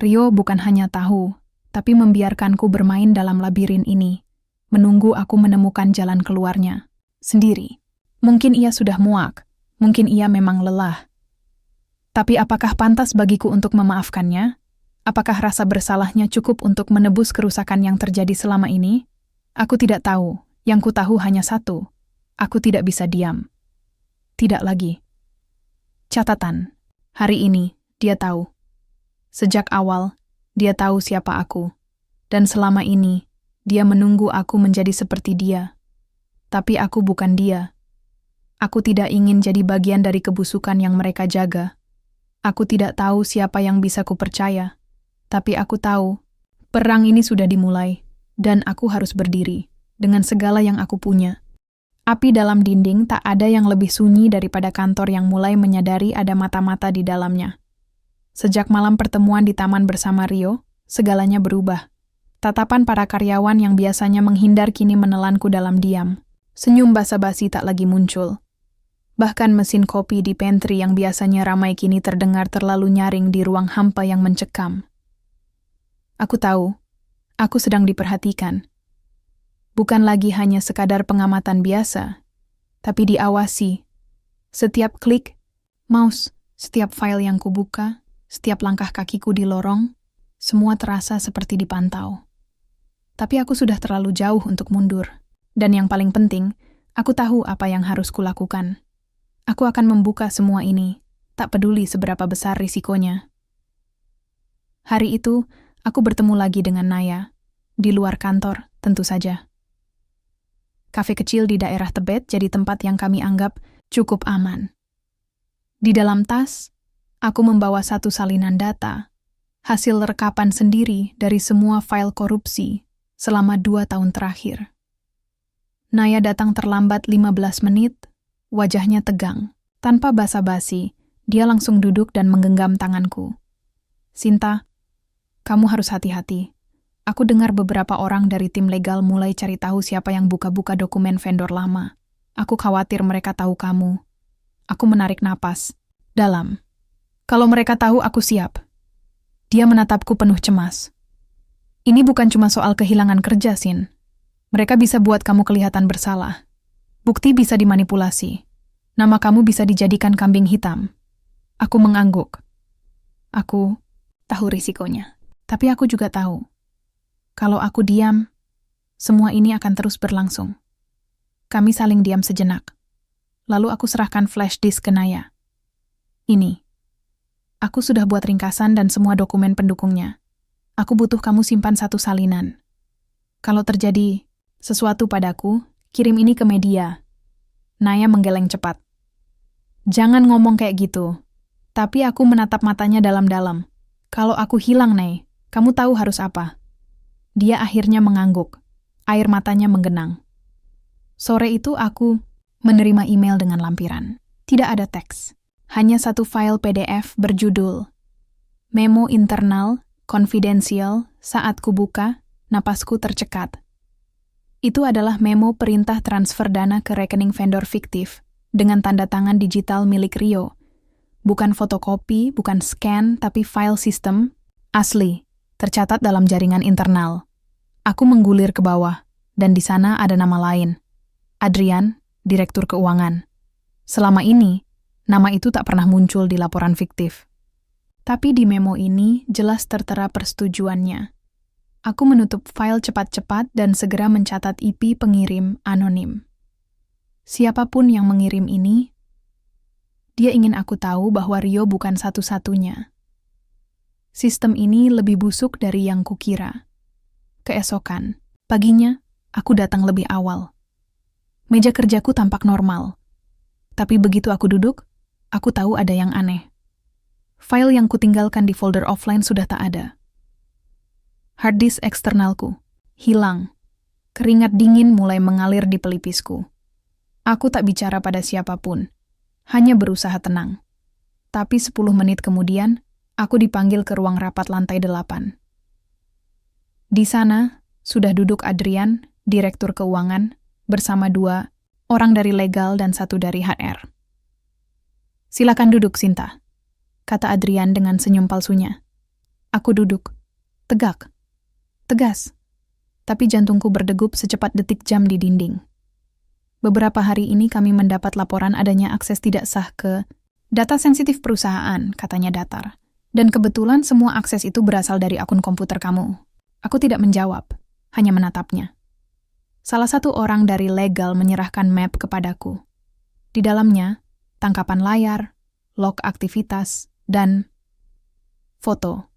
Rio bukan hanya tahu, tapi membiarkanku bermain dalam labirin ini, menunggu aku menemukan jalan keluarnya, sendiri. Mungkin ia sudah muak, mungkin ia memang lelah. Tapi apakah pantas bagiku untuk memaafkannya? Apakah rasa bersalahnya cukup untuk menebus kerusakan yang terjadi selama ini? Aku tidak tahu, yang ku tahu hanya satu. Aku tidak bisa diam. Tidak lagi. Catatan, hari ini dia tahu. Sejak awal, dia tahu siapa aku. Dan selama ini, dia menunggu aku menjadi seperti dia. Tapi aku bukan dia. Aku tidak ingin jadi bagian dari kebusukan yang mereka jaga. Aku tidak tahu siapa yang bisa kupercaya. Tapi aku tahu, perang ini sudah dimulai, dan aku harus berdiri, dengan segala yang aku punya. Api dalam dinding tak ada yang lebih sunyi daripada kantor yang mulai menyadari ada mata-mata di dalamnya. Sejak malam pertemuan di taman bersama Rio, segalanya berubah. Tatapan para karyawan yang biasanya menghindar kini menelanku dalam diam. Senyum basa-basi tak lagi muncul. Bahkan mesin kopi di pantry yang biasanya ramai kini terdengar terlalu nyaring di ruang hampa yang mencekam. Aku tahu, aku sedang diperhatikan. Bukan lagi hanya sekadar pengamatan biasa, tapi diawasi. Setiap klik, mouse, setiap file yang kubuka, setiap langkah kakiku di lorong, semua terasa seperti dipantau. Tapi aku sudah terlalu jauh untuk mundur. Dan yang paling penting, aku tahu apa yang harus kulakukan. Aku akan membuka semua ini, tak peduli seberapa besar risikonya. Hari itu, aku bertemu lagi dengan Naya. Di luar kantor, tentu saja. Kafe kecil di daerah Tebet jadi tempat yang kami anggap cukup aman. Di dalam tas, aku membawa satu salinan data, hasil rekapan sendiri dari semua file korupsi selama 2 tahun terakhir. Naya datang terlambat 15 menit, wajahnya tegang. Tanpa basa-basi, dia langsung duduk dan menggenggam tanganku. Sinta, kamu harus hati-hati. Aku dengar beberapa orang dari tim legal mulai cari tahu siapa yang buka-buka dokumen vendor lama. Aku khawatir mereka tahu kamu. Aku menarik napas. Dalam. Kalau mereka tahu, aku siap. Dia menatapku penuh cemas. Ini bukan cuma soal kehilangan kerja, Sin. Mereka bisa buat kamu kelihatan bersalah. Bukti bisa dimanipulasi. Nama kamu bisa dijadikan kambing hitam. Aku mengangguk. Aku tahu risikonya. Tapi aku juga tahu. Kalau aku diam, semua ini akan terus berlangsung. Kami saling diam sejenak. Lalu aku serahkan flash disk ke Naya. Ini. Aku sudah buat ringkasan dan semua dokumen pendukungnya. Aku butuh kamu simpan satu salinan. Kalau terjadi sesuatu padaku, kirim ini ke media. Naya menggeleng cepat. Jangan ngomong kayak gitu. Tapi aku menatap matanya dalam-dalam. Kalau aku hilang, Nay, kamu tahu harus apa? Dia akhirnya mengangguk. Air matanya menggenang. Sore itu aku menerima email dengan lampiran. Tidak ada teks. Hanya satu file PDF berjudul Memo Internal, Konfidensial, saat kubuka, napasku tercekat. Itu adalah memo perintah transfer dana ke rekening vendor fiktif dengan tanda tangan digital milik Rio. Bukan fotokopi, bukan scan, tapi file sistem asli, tercatat dalam jaringan internal. Aku menggulir ke bawah, dan di sana ada nama lain. Adrian, Direktur Keuangan. Selama ini, nama itu tak pernah muncul di laporan fiktif. Tapi di memo ini jelas tertera persetujuannya. Aku menutup file cepat-cepat dan segera mencatat IP pengirim anonim. Siapapun yang mengirim ini, dia ingin aku tahu bahwa Rio bukan satu-satunya. Sistem ini lebih busuk dari yang kukira. Keesokan, paginya, aku datang lebih awal. Meja kerjaku tampak normal. Tapi begitu aku duduk, aku tahu ada yang aneh. File yang kutinggalkan di folder offline sudah tak ada. Hard disk eksternalku hilang. Keringat dingin mulai mengalir di pelipisku. Aku tak bicara pada siapapun, hanya berusaha tenang. Tapi 10 menit kemudian, aku dipanggil ke ruang rapat lantai 8. Di sana, sudah duduk Adrian, Direktur Keuangan, bersama 2 orang dari legal dan 1 dari HR. Silakan duduk, Sinta, kata Adrian dengan senyum palsunya. Aku duduk, tegak, tegas, tapi jantungku berdegup secepat detik jam di dinding. Beberapa hari ini kami mendapat laporan adanya akses tidak sah ke data sensitif perusahaan, katanya datar. Dan kebetulan semua akses itu berasal dari akun komputer kamu. Aku tidak menjawab, hanya menatapnya. Salah satu orang dari legal menyerahkan map kepadaku. Di dalamnya, tangkapan layar, log aktivitas, dan foto.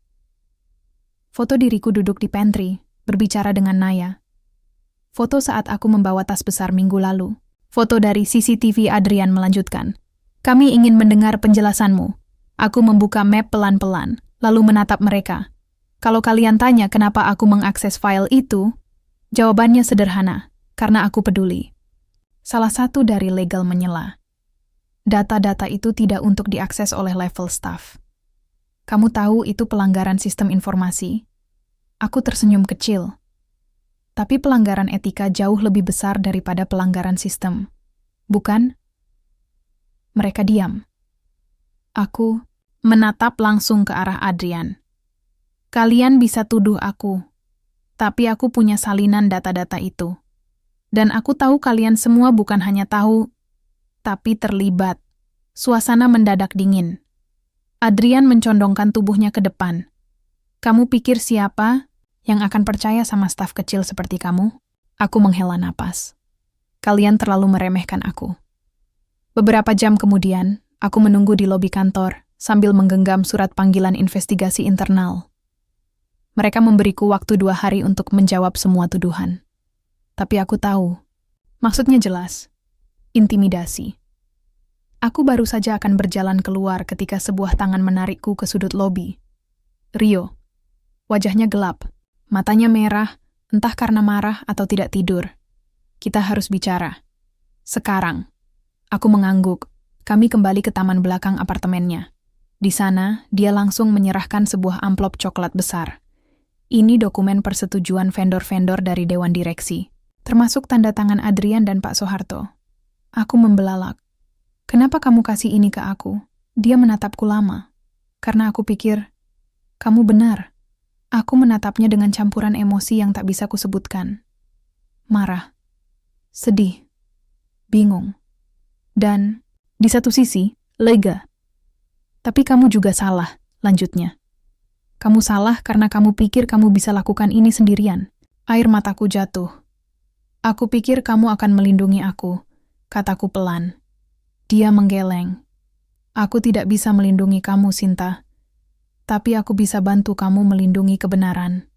Foto diriku duduk di pantry, berbicara dengan Naya. Foto saat aku membawa tas besar minggu lalu. Foto dari CCTV. Adrian melanjutkan. Kami ingin mendengar penjelasanmu. Aku membuka map pelan-pelan, lalu menatap mereka. Kalau kalian tanya kenapa aku mengakses file itu, jawabannya sederhana, karena aku peduli. Salah satu dari legal menyela. Data-data itu tidak untuk diakses oleh level staff. Kamu tahu itu pelanggaran sistem informasi? Aku tersenyum kecil. Tapi pelanggaran etika jauh lebih besar daripada pelanggaran sistem. Bukan? Mereka diam. Aku menatap langsung ke arah Adrian. Kalian bisa tuduh aku, tapi aku punya salinan data-data itu. Dan aku tahu kalian semua bukan hanya tahu, tapi terlibat. Suasana mendadak dingin. Adrian mencondongkan tubuhnya ke depan. Kamu pikir siapa yang akan percaya sama staf kecil seperti kamu? Aku menghela napas. Kalian terlalu meremehkan aku. Beberapa jam kemudian, aku menunggu di lobi kantor sambil menggenggam surat panggilan investigasi internal. Mereka memberiku waktu 2 hari untuk menjawab semua tuduhan. Tapi aku tahu, maksudnya jelas, intimidasi. Aku baru saja akan berjalan keluar ketika sebuah tangan menarikku ke sudut lobi. Rio. Wajahnya gelap, matanya merah, entah karena marah atau tidak tidur. Kita harus bicara. Sekarang. Aku mengangguk. Kami kembali ke taman belakang apartemennya. Di sana, dia langsung menyerahkan sebuah amplop coklat besar. Ini dokumen persetujuan vendor-vendor dari Dewan Direksi, termasuk tanda tangan Adrian dan Pak Soeharto. Aku membelalak. Kenapa kamu kasih ini ke aku? Dia menatapku lama. Karena aku pikir, kamu benar. Aku menatapnya dengan campuran emosi yang tak bisa kusebutkan. Marah. Sedih. Bingung. Dan, di satu sisi, lega. Tapi kamu juga salah, lanjutnya. Kamu salah karena kamu pikir kamu bisa lakukan ini sendirian. Air mataku jatuh. Aku pikir kamu akan melindungi aku, kataku pelan. Dia menggeleng. Aku tidak bisa melindungi kamu, Sinta. Tapi aku bisa bantu kamu melindungi kebenaran.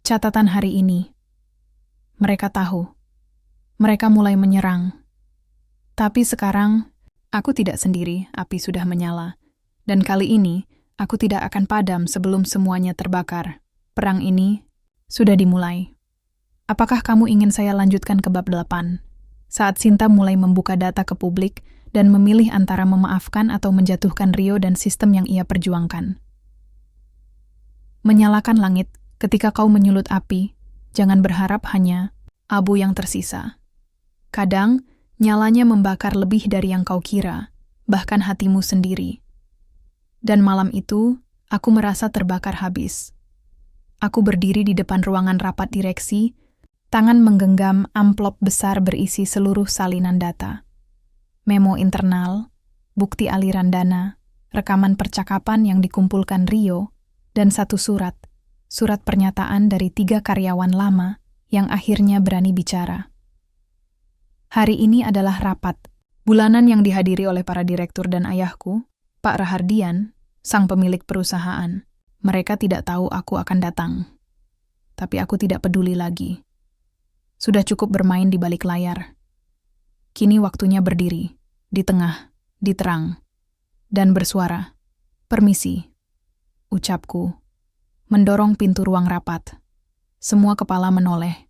Catatan hari ini. Mereka tahu. Mereka mulai menyerang. Tapi sekarang, aku tidak sendiri, api sudah menyala. Dan kali ini, aku tidak akan padam sebelum semuanya terbakar. Perang ini sudah dimulai. Apakah kamu ingin saya lanjutkan ke bab 8? Saat Sinta mulai membuka data ke publik dan memilih antara memaafkan atau menjatuhkan Rio dan sistem yang ia perjuangkan. Menyalakan langit ketika kau menyulut api, jangan berharap hanya abu yang tersisa. Kadang, nyalanya membakar lebih dari yang kau kira, bahkan hatimu sendiri. Dan malam itu, aku merasa terbakar habis. Aku berdiri di depan ruangan rapat direksi, tangan menggenggam amplop besar berisi seluruh salinan data. Memo internal, bukti aliran dana, rekaman percakapan yang dikumpulkan Rio, dan satu surat pernyataan dari 3 karyawan lama yang akhirnya berani bicara. Hari ini adalah rapat bulanan yang dihadiri oleh para direktur dan ayahku, Pak Rahardian, sang pemilik perusahaan. Mereka tidak tahu aku akan datang. Tapi aku tidak peduli lagi. Sudah cukup bermain di balik layar. Kini waktunya berdiri, di tengah, di terang, dan bersuara. Permisi. Ucapku, mendorong pintu ruang rapat. Semua kepala menoleh.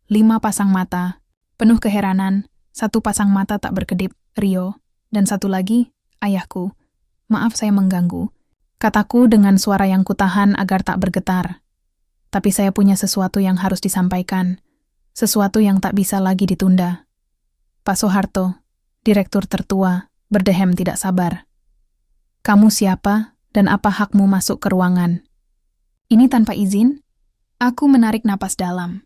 5 pasang mata, penuh keheranan, 1 pasang mata tak berkedip, Rio, dan 1 lagi, ayahku. Maaf saya mengganggu, kataku dengan suara yang kutahan agar tak bergetar. Tapi saya punya sesuatu yang harus disampaikan, sesuatu yang tak bisa lagi ditunda. Pak Soeharto, direktur tertua, berdehem tidak sabar. Kamu siapa? Dan apa hakmu masuk ke ruangan? Ini tanpa izin? Aku menarik napas dalam,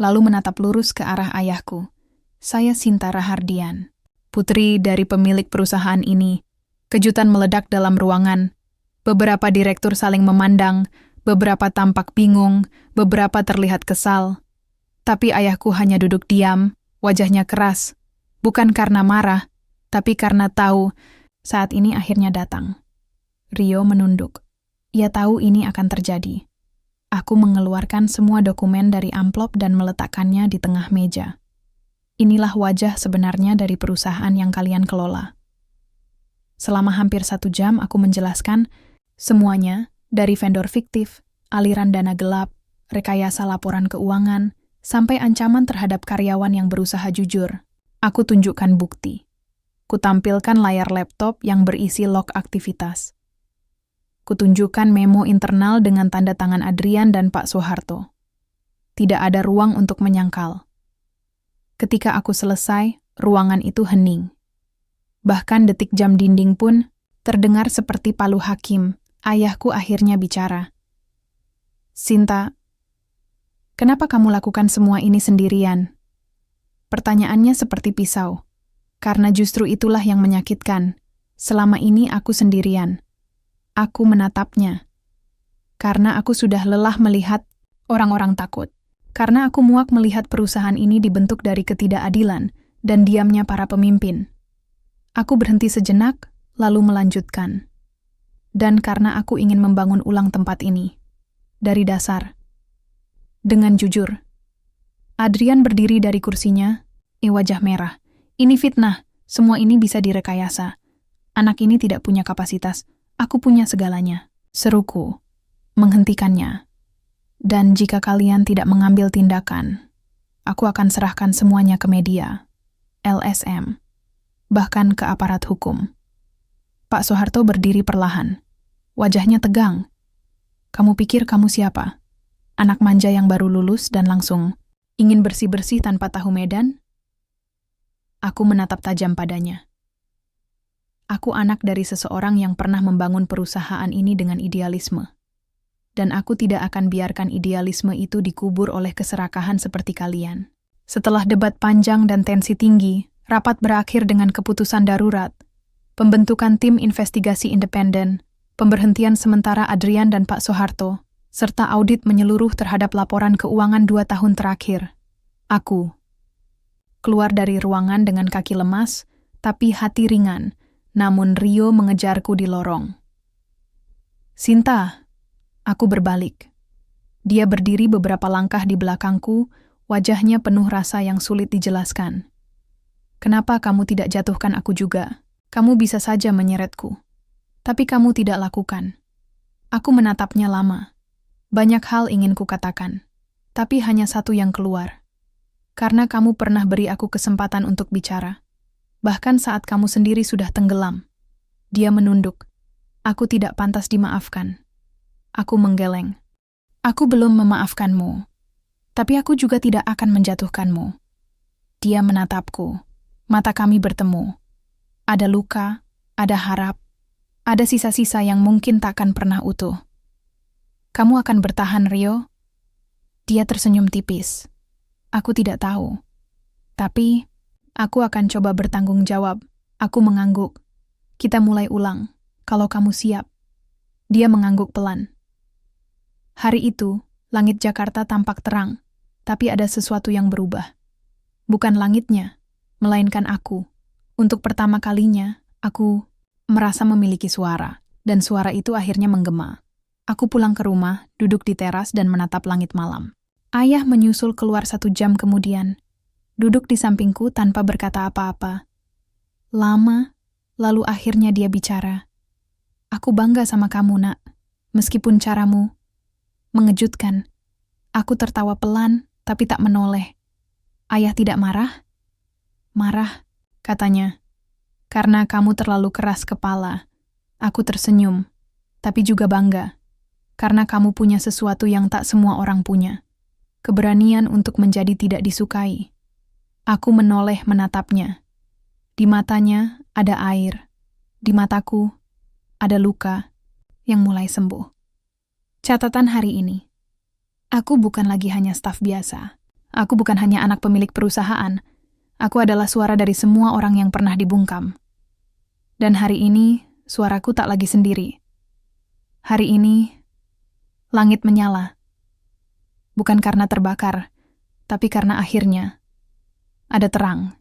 lalu menatap lurus ke arah ayahku. Saya Sinta Rahardian, putri dari pemilik perusahaan ini. Kejutan meledak dalam ruangan. Beberapa direktur saling memandang, beberapa tampak bingung, beberapa terlihat kesal. Tapi ayahku hanya duduk diam, wajahnya keras. Bukan karena marah, tapi karena tahu saat ini akhirnya datang. Rio menunduk. Ia tahu ini akan terjadi. Aku mengeluarkan semua dokumen dari amplop dan meletakkannya di tengah meja. Inilah wajah sebenarnya dari perusahaan yang kalian kelola. Selama hampir 1 jam aku menjelaskan semuanya dari vendor fiktif, aliran dana gelap, rekayasa laporan keuangan, sampai ancaman terhadap karyawan yang berusaha jujur. Aku tunjukkan bukti. Kutampilkan layar laptop yang berisi log aktivitas. Kutunjukkan memo internal dengan tanda tangan Adrian dan Pak Soeharto. Tidak ada ruang untuk menyangkal. Ketika aku selesai, ruangan itu hening. Bahkan detik jam dinding pun terdengar seperti palu hakim. Ayahku akhirnya bicara. "Sinta, kenapa kamu lakukan semua ini sendirian?" Pertanyaannya seperti pisau. Karena justru itulah yang menyakitkan. Selama ini aku sendirian. Aku menatapnya. Karena aku sudah lelah melihat orang-orang takut. Karena aku muak melihat perusahaan ini dibentuk dari ketidakadilan dan diamnya para pemimpin. Aku berhenti sejenak, lalu melanjutkan. Dan karena aku ingin membangun ulang tempat ini. Dari dasar. Dengan jujur. Adrian berdiri dari kursinya, wajah merah. "Ini fitnah, semua ini bisa direkayasa. Anak ini tidak punya kapasitas, aku punya segalanya," seruku, menghentikannya. "Dan jika kalian tidak mengambil tindakan, aku akan serahkan semuanya ke media, LSM, bahkan ke aparat hukum." Pak Soeharto berdiri perlahan. Wajahnya tegang. "Kamu pikir kamu siapa? Anak manja yang baru lulus dan langsung ingin bersih-bersih tanpa tahu medan?" Aku menatap tajam padanya. Aku anak dari seseorang yang pernah membangun perusahaan ini dengan idealisme. Dan aku tidak akan biarkan idealisme itu dikubur oleh keserakahan seperti kalian. Setelah debat panjang dan tensi tinggi, rapat berakhir dengan keputusan darurat, pembentukan tim investigasi independen, pemberhentian sementara Adrian dan Pak Soeharto, serta audit menyeluruh terhadap laporan keuangan 2 tahun terakhir. Aku keluar dari ruangan dengan kaki lemas, tapi hati ringan, namun Rio mengejarku di lorong. "Sinta," aku berbalik. Dia berdiri beberapa langkah di belakangku, wajahnya penuh rasa yang sulit dijelaskan. "Kenapa kamu tidak jatuhkan aku juga? Kamu bisa saja menyeretku. Tapi kamu tidak lakukan." Aku menatapnya lama. Banyak hal ingin kukatakan, tapi hanya satu yang keluar. "Karena kamu pernah beri aku kesempatan untuk bicara. Bahkan saat kamu sendiri sudah tenggelam." Dia menunduk. "Aku tidak pantas dimaafkan." Aku menggeleng. "Aku belum memaafkanmu. Tapi aku juga tidak akan menjatuhkanmu." Dia menatapku. Mata kami bertemu. Ada luka, ada harap, ada sisa-sisa yang mungkin takkan pernah utuh. "Kamu akan bertahan, Rio?" Dia tersenyum tipis. "Aku tidak tahu. Tapi aku akan coba bertanggung jawab." Aku mengangguk. "Kita mulai ulang, kalau kamu siap." Dia mengangguk pelan. Hari itu, langit Jakarta tampak terang, tapi ada sesuatu yang berubah. Bukan langitnya, melainkan aku. Untuk pertama kalinya, aku merasa memiliki suara, dan suara itu akhirnya menggema. Aku pulang ke rumah, duduk di teras dan menatap langit malam. Ayah menyusul keluar 1 jam kemudian. Duduk di sampingku tanpa berkata apa-apa. Lama, lalu akhirnya dia bicara. "Aku bangga sama kamu, Nak. Meskipun caramu mengejutkan." Aku tertawa pelan, tapi tak menoleh. "Ayah tidak marah?" "Marah," katanya. "Karena kamu terlalu keras kepala." Aku tersenyum, tapi juga bangga. Karena kamu punya sesuatu yang tak semua orang punya. Keberanian untuk menjadi tidak disukai. Aku menoleh menatapnya. Di matanya ada air. Di mataku ada luka yang mulai sembuh. Catatan hari ini. Aku bukan lagi hanya staf biasa. Aku bukan hanya anak pemilik perusahaan. Aku adalah suara dari semua orang yang pernah dibungkam. Dan hari ini, suaraku tak lagi sendiri. Hari ini, langit menyala. Bukan karena terbakar, tapi karena akhirnya ada terang.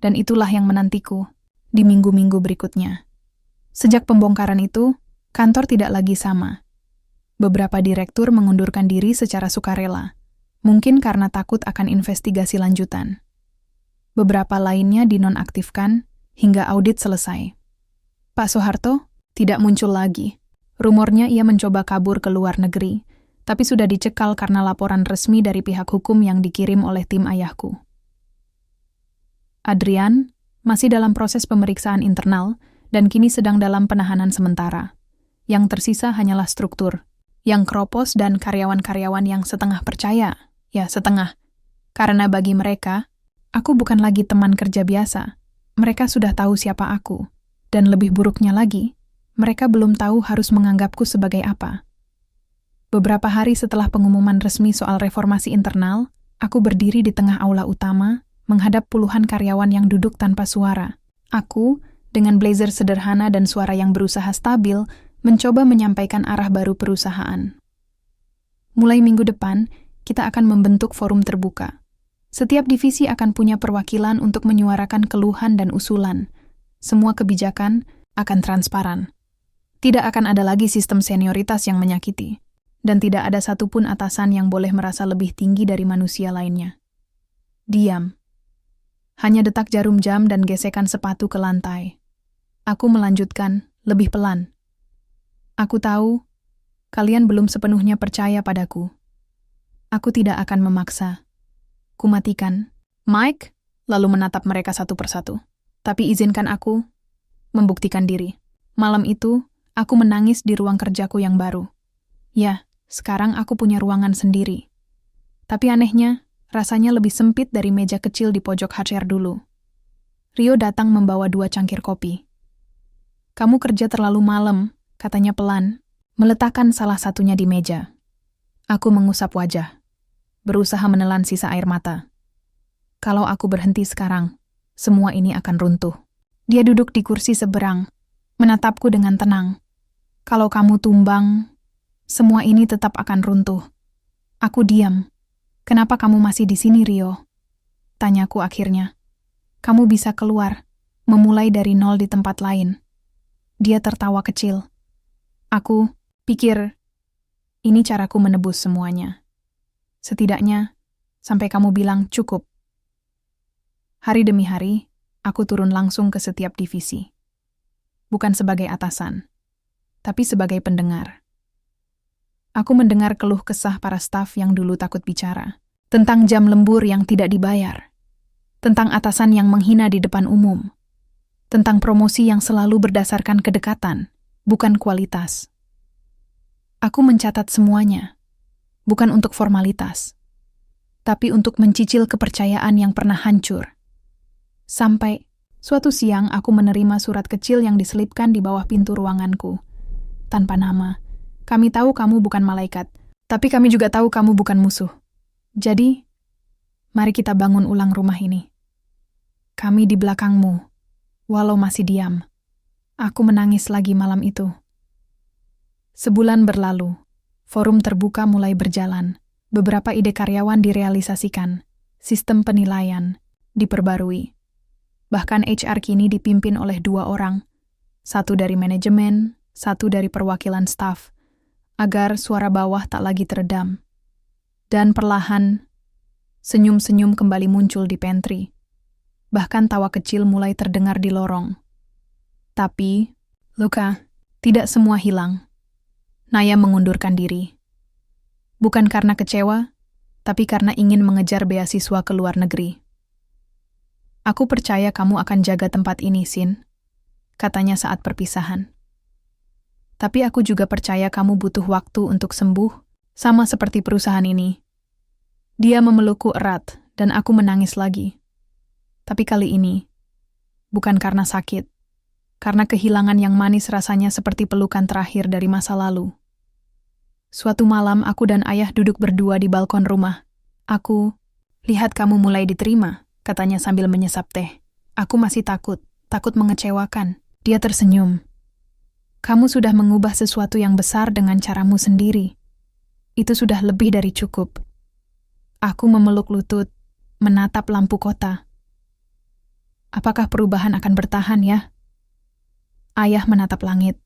Dan itulah yang menantiku di minggu-minggu berikutnya. Sejak pembongkaran itu, kantor tidak lagi sama. Beberapa direktur mengundurkan diri secara sukarela, mungkin karena takut akan investigasi lanjutan. Beberapa lainnya dinonaktifkan hingga audit selesai. Pak Soeharto tidak muncul lagi. Rumornya ia mencoba kabur ke luar negeri, tapi sudah dicekal karena laporan resmi dari pihak hukum yang dikirim oleh tim ayahku. Adrian masih dalam proses pemeriksaan internal dan kini sedang dalam penahanan sementara. Yang tersisa hanyalah struktur, yang kropos dan karyawan-karyawan yang setengah percaya, ya setengah. Karena bagi mereka, aku bukan lagi teman kerja biasa. Mereka sudah tahu siapa aku. Dan lebih buruknya lagi, mereka belum tahu harus menganggapku sebagai apa. Beberapa hari setelah pengumuman resmi soal reformasi internal, aku berdiri di tengah aula utama, menghadap puluhan karyawan yang duduk tanpa suara. Aku, dengan blazer sederhana dan suara yang berusaha stabil, mencoba menyampaikan arah baru perusahaan. Mulai minggu depan, kita akan membentuk forum terbuka. Setiap divisi akan punya perwakilan untuk menyuarakan keluhan dan usulan. Semua kebijakan akan transparan. Tidak akan ada lagi sistem senioritas yang menyakiti. Dan tidak ada satupun atasan yang boleh merasa lebih tinggi dari manusia lainnya. Diam. Hanya detak jarum jam dan gesekan sepatu ke lantai. Aku melanjutkan, lebih pelan. Aku tahu, kalian belum sepenuhnya percaya padaku. Aku tidak akan memaksa. Kumatikan, Mike, lalu menatap mereka satu persatu. Tapi izinkan aku membuktikan diri. Malam itu, aku menangis di ruang kerjaku yang baru. Ya, sekarang aku punya ruangan sendiri. Tapi anehnya, rasanya lebih sempit dari meja kecil di pojok HCR dulu. Rio datang membawa 2 cangkir kopi. Kamu kerja terlalu malam, katanya pelan, meletakkan salah satunya di meja. Aku mengusap wajah, berusaha menelan sisa air mata. Kalau aku berhenti sekarang, semua ini akan runtuh. Dia duduk di kursi seberang, menatapku dengan tenang. Kalau kamu tumbang, semua ini tetap akan runtuh. Aku diam. Kenapa kamu masih di sini, Rio? Tanyaku akhirnya. Kamu bisa keluar, memulai dari nol di tempat lain. Dia tertawa kecil. Aku pikir, ini caraku menebus semuanya. Setidaknya, sampai kamu bilang cukup. Hari demi hari, aku turun langsung ke setiap divisi. Bukan sebagai atasan, tapi sebagai pendengar. Aku mendengar keluh kesah para staf yang dulu takut bicara. Tentang jam lembur yang tidak dibayar. Tentang atasan yang menghina di depan umum. Tentang promosi yang selalu berdasarkan kedekatan, bukan kualitas. Aku mencatat semuanya. Bukan untuk formalitas. Tapi untuk mencicil kepercayaan yang pernah hancur. Sampai suatu siang aku menerima surat kecil yang diselipkan di bawah pintu ruanganku. Tanpa nama. Kami tahu kamu bukan malaikat, tapi kami juga tahu kamu bukan musuh. Jadi, mari kita bangun ulang rumah ini. Kami di belakangmu, walau masih diam. Aku menangis lagi malam itu. Sebulan berlalu, forum terbuka mulai berjalan. Beberapa ide karyawan direalisasikan, sistem penilaian diperbarui. Bahkan HR kini dipimpin oleh 2 orang, satu dari manajemen, satu dari perwakilan staf, agar suara bawah tak lagi teredam. Dan perlahan, senyum-senyum kembali muncul di pantry. Bahkan tawa kecil mulai terdengar di lorong. Tapi, Luka, tidak semua hilang. Naya mengundurkan diri. Bukan karena kecewa, tapi karena ingin mengejar beasiswa ke luar negeri. Aku percaya kamu akan jaga tempat ini, Sin, katanya saat perpisahan. Tapi aku juga percaya kamu butuh waktu untuk sembuh, sama seperti perusahaan ini. Dia memelukku erat, dan aku menangis lagi. Tapi kali ini, bukan karena sakit, karena kehilangan yang manis rasanya seperti pelukan terakhir dari masa lalu. Suatu malam aku dan ayah duduk berdua di balkon rumah. Aku, lihat kamu mulai diterima, katanya sambil menyesap teh. Aku masih takut mengecewakan. Dia tersenyum. Kamu sudah mengubah sesuatu yang besar dengan caramu sendiri. Itu sudah lebih dari cukup. Aku memeluk lutut, menatap lampu kota. Apakah perubahan akan bertahan ya? Ayah menatap langit.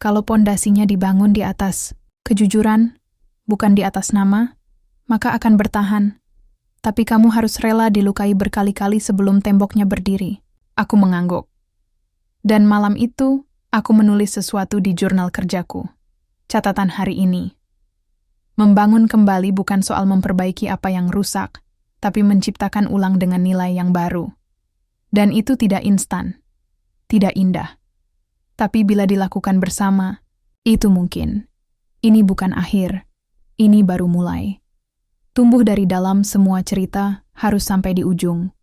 Kalau pondasinya dibangun di atas kejujuran, bukan di atas nama, maka akan bertahan. Tapi kamu harus rela dilukai berkali-kali sebelum temboknya berdiri. Aku mengangguk. Dan malam itu, aku menulis sesuatu di jurnal kerjaku. Catatan hari ini. Membangun kembali bukan soal memperbaiki apa yang rusak, tapi menciptakan ulang dengan nilai yang baru. Dan itu tidak instan, tidak indah. Tapi bila dilakukan bersama, itu mungkin. Ini bukan akhir, ini baru mulai. Tumbuh dari dalam semua cerita harus sampai di ujung.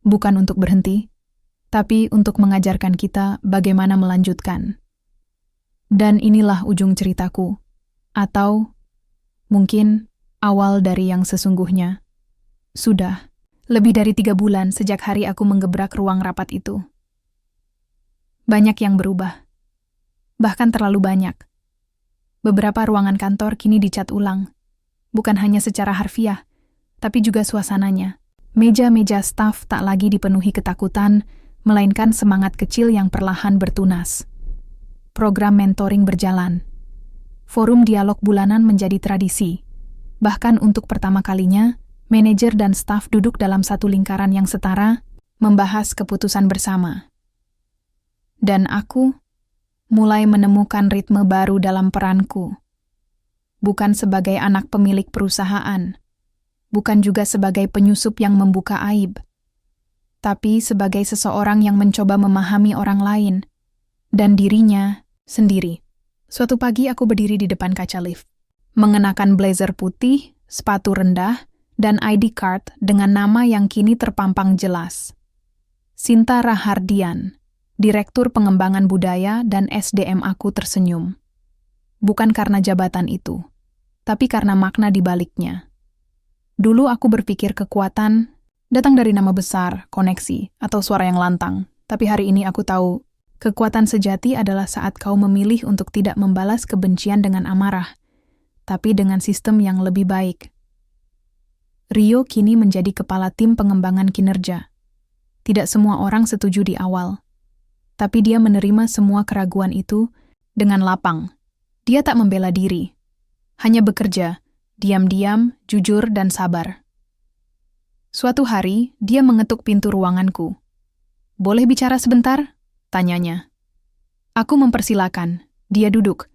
Bukan untuk berhenti, tapi untuk mengajarkan kita bagaimana melanjutkan. Dan inilah ujung ceritaku, atau mungkin awal dari yang sesungguhnya. Sudah lebih dari 3 bulan sejak hari aku menggebrak ruang rapat itu. Banyak yang berubah, bahkan terlalu banyak. Beberapa ruangan kantor kini dicat ulang, bukan hanya secara harfiah, tapi juga suasananya. Meja-meja staf tak lagi dipenuhi ketakutan, melainkan semangat kecil yang perlahan bertunas. Program mentoring berjalan. Forum dialog bulanan menjadi tradisi. Bahkan untuk pertama kalinya, manajer dan staf duduk dalam satu lingkaran yang setara, membahas keputusan bersama. Dan aku mulai menemukan ritme baru dalam peranku. Bukan sebagai anak pemilik perusahaan, bukan juga sebagai penyusup yang membuka aib, tapi sebagai seseorang yang mencoba memahami orang lain dan dirinya sendiri. Suatu pagi aku berdiri di depan kaca lift, mengenakan blazer putih, sepatu rendah, dan ID card dengan nama yang kini terpampang jelas. Sinta Rahardian, Direktur Pengembangan Budaya dan SDM. Aku tersenyum. Bukan karena jabatan itu, tapi karena makna di baliknya. Dulu aku berpikir kekuatan datang dari nama besar, koneksi, atau suara yang lantang. Tapi hari ini aku tahu, kekuatan sejati adalah saat kau memilih untuk tidak membalas kebencian dengan amarah, tapi dengan sistem yang lebih baik. Rio kini menjadi kepala tim pengembangan kinerja. Tidak semua orang setuju di awal, tapi dia menerima semua keraguan itu dengan lapang. Dia tak membela diri, hanya bekerja, diam-diam, jujur, dan sabar. Suatu hari, dia mengetuk pintu ruanganku. "Boleh bicara sebentar?" tanyanya. Aku mempersilakan. Dia duduk.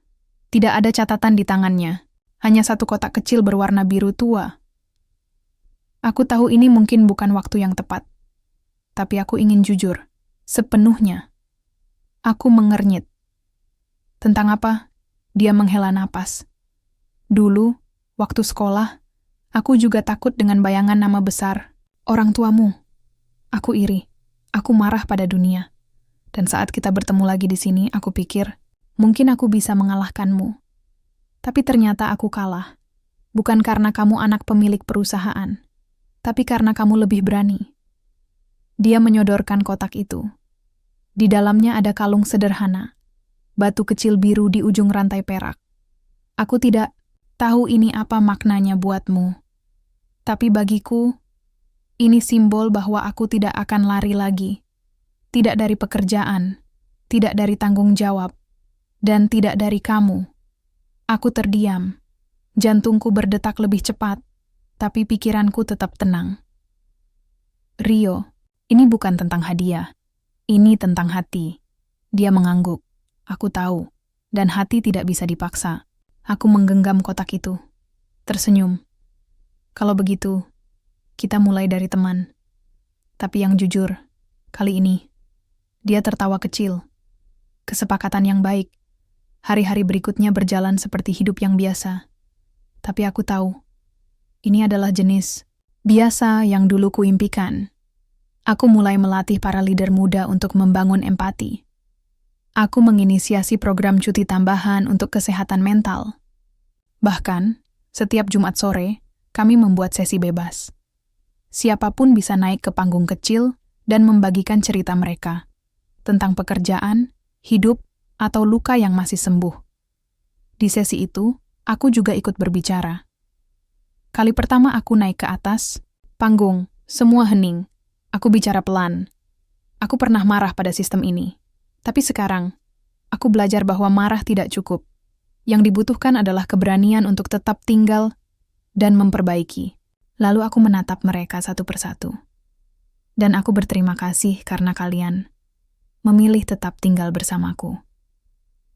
Tidak ada catatan di tangannya, hanya satu kotak kecil berwarna biru tua. Aku tahu ini mungkin bukan waktu yang tepat, tapi aku ingin jujur, sepenuhnya. Aku mengernyit. Tentang apa? Dia menghela napas. Dulu, waktu sekolah, aku juga takut dengan bayangan nama besar, orang tuamu. Aku iri, aku marah pada dunia. Dan saat kita bertemu lagi di sini, aku pikir, mungkin aku bisa mengalahkanmu. Tapi ternyata aku kalah. Bukan karena kamu anak pemilik perusahaan, tapi karena kamu lebih berani. Dia menyodorkan kotak itu. Di dalamnya ada kalung sederhana, batu kecil biru di ujung rantai perak. Aku tidak tahu ini apa maknanya buatmu. Tapi bagiku, ini simbol bahwa aku tidak akan lari lagi. Tidak dari pekerjaan, tidak dari tanggung jawab, dan tidak dari kamu. Aku terdiam. Jantungku berdetak lebih cepat, tapi pikiranku tetap tenang. Rio, ini bukan tentang hadiah. Ini tentang hati. Dia mengangguk. Aku tahu, dan hati tidak bisa dipaksa. Aku menggenggam kotak itu. Tersenyum. Kalau begitu, kita mulai dari teman. Tapi yang jujur, kali ini, dia tertawa kecil. Kesepakatan yang baik. Hari-hari berikutnya berjalan seperti hidup yang biasa. Tapi aku tahu, ini adalah jenis biasa yang dulu kuimpikan. Aku mulai melatih para leader muda untuk membangun empati. Aku menginisiasi program cuti tambahan untuk kesehatan mental. Bahkan, setiap Jumat sore, kami membuat sesi bebas. Siapapun bisa naik ke panggung kecil dan membagikan cerita mereka tentang pekerjaan, hidup, atau luka yang masih sembuh. Di sesi itu, aku juga ikut berbicara. Kali pertama aku naik ke atas, panggung, semua hening. Aku bicara pelan. Aku pernah marah pada sistem ini. Tapi sekarang, aku belajar bahwa marah tidak cukup. Yang dibutuhkan adalah keberanian untuk tetap tinggal dan memperbaiki. Lalu aku menatap mereka satu persatu. Dan aku berterima kasih karena kalian memilih tetap tinggal bersamaku.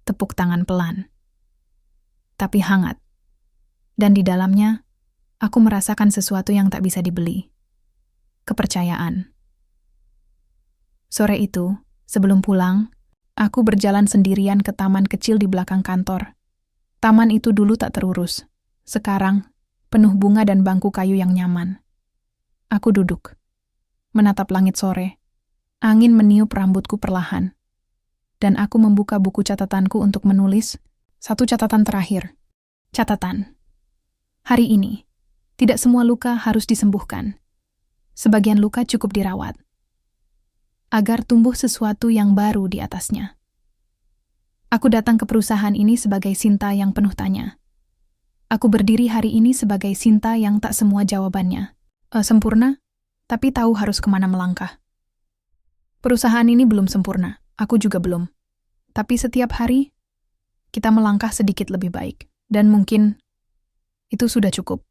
Tepuk tangan pelan, tapi hangat. Dan di dalamnya, aku merasakan sesuatu yang tak bisa dibeli. Kepercayaan. Sore itu, sebelum pulang, aku berjalan sendirian ke taman kecil di belakang kantor. Taman itu dulu tak terurus. Sekarang, penuh bunga dan bangku kayu yang nyaman. Aku duduk, menatap langit sore. Angin meniup rambutku perlahan. Dan aku membuka buku catatanku untuk menulis satu catatan terakhir. Catatan. Hari ini, tidak semua luka harus disembuhkan. Sebagian luka cukup dirawat. Agar tumbuh sesuatu yang baru di atasnya. Aku datang ke perusahaan ini sebagai Sinta yang penuh tanya. Aku berdiri hari ini sebagai Sinta yang tak semua jawabannya. Sempurna, tapi tahu harus kemana melangkah. Perusahaan ini belum sempurna, aku juga belum. Tapi setiap hari, kita melangkah sedikit lebih baik. Dan mungkin, itu sudah cukup.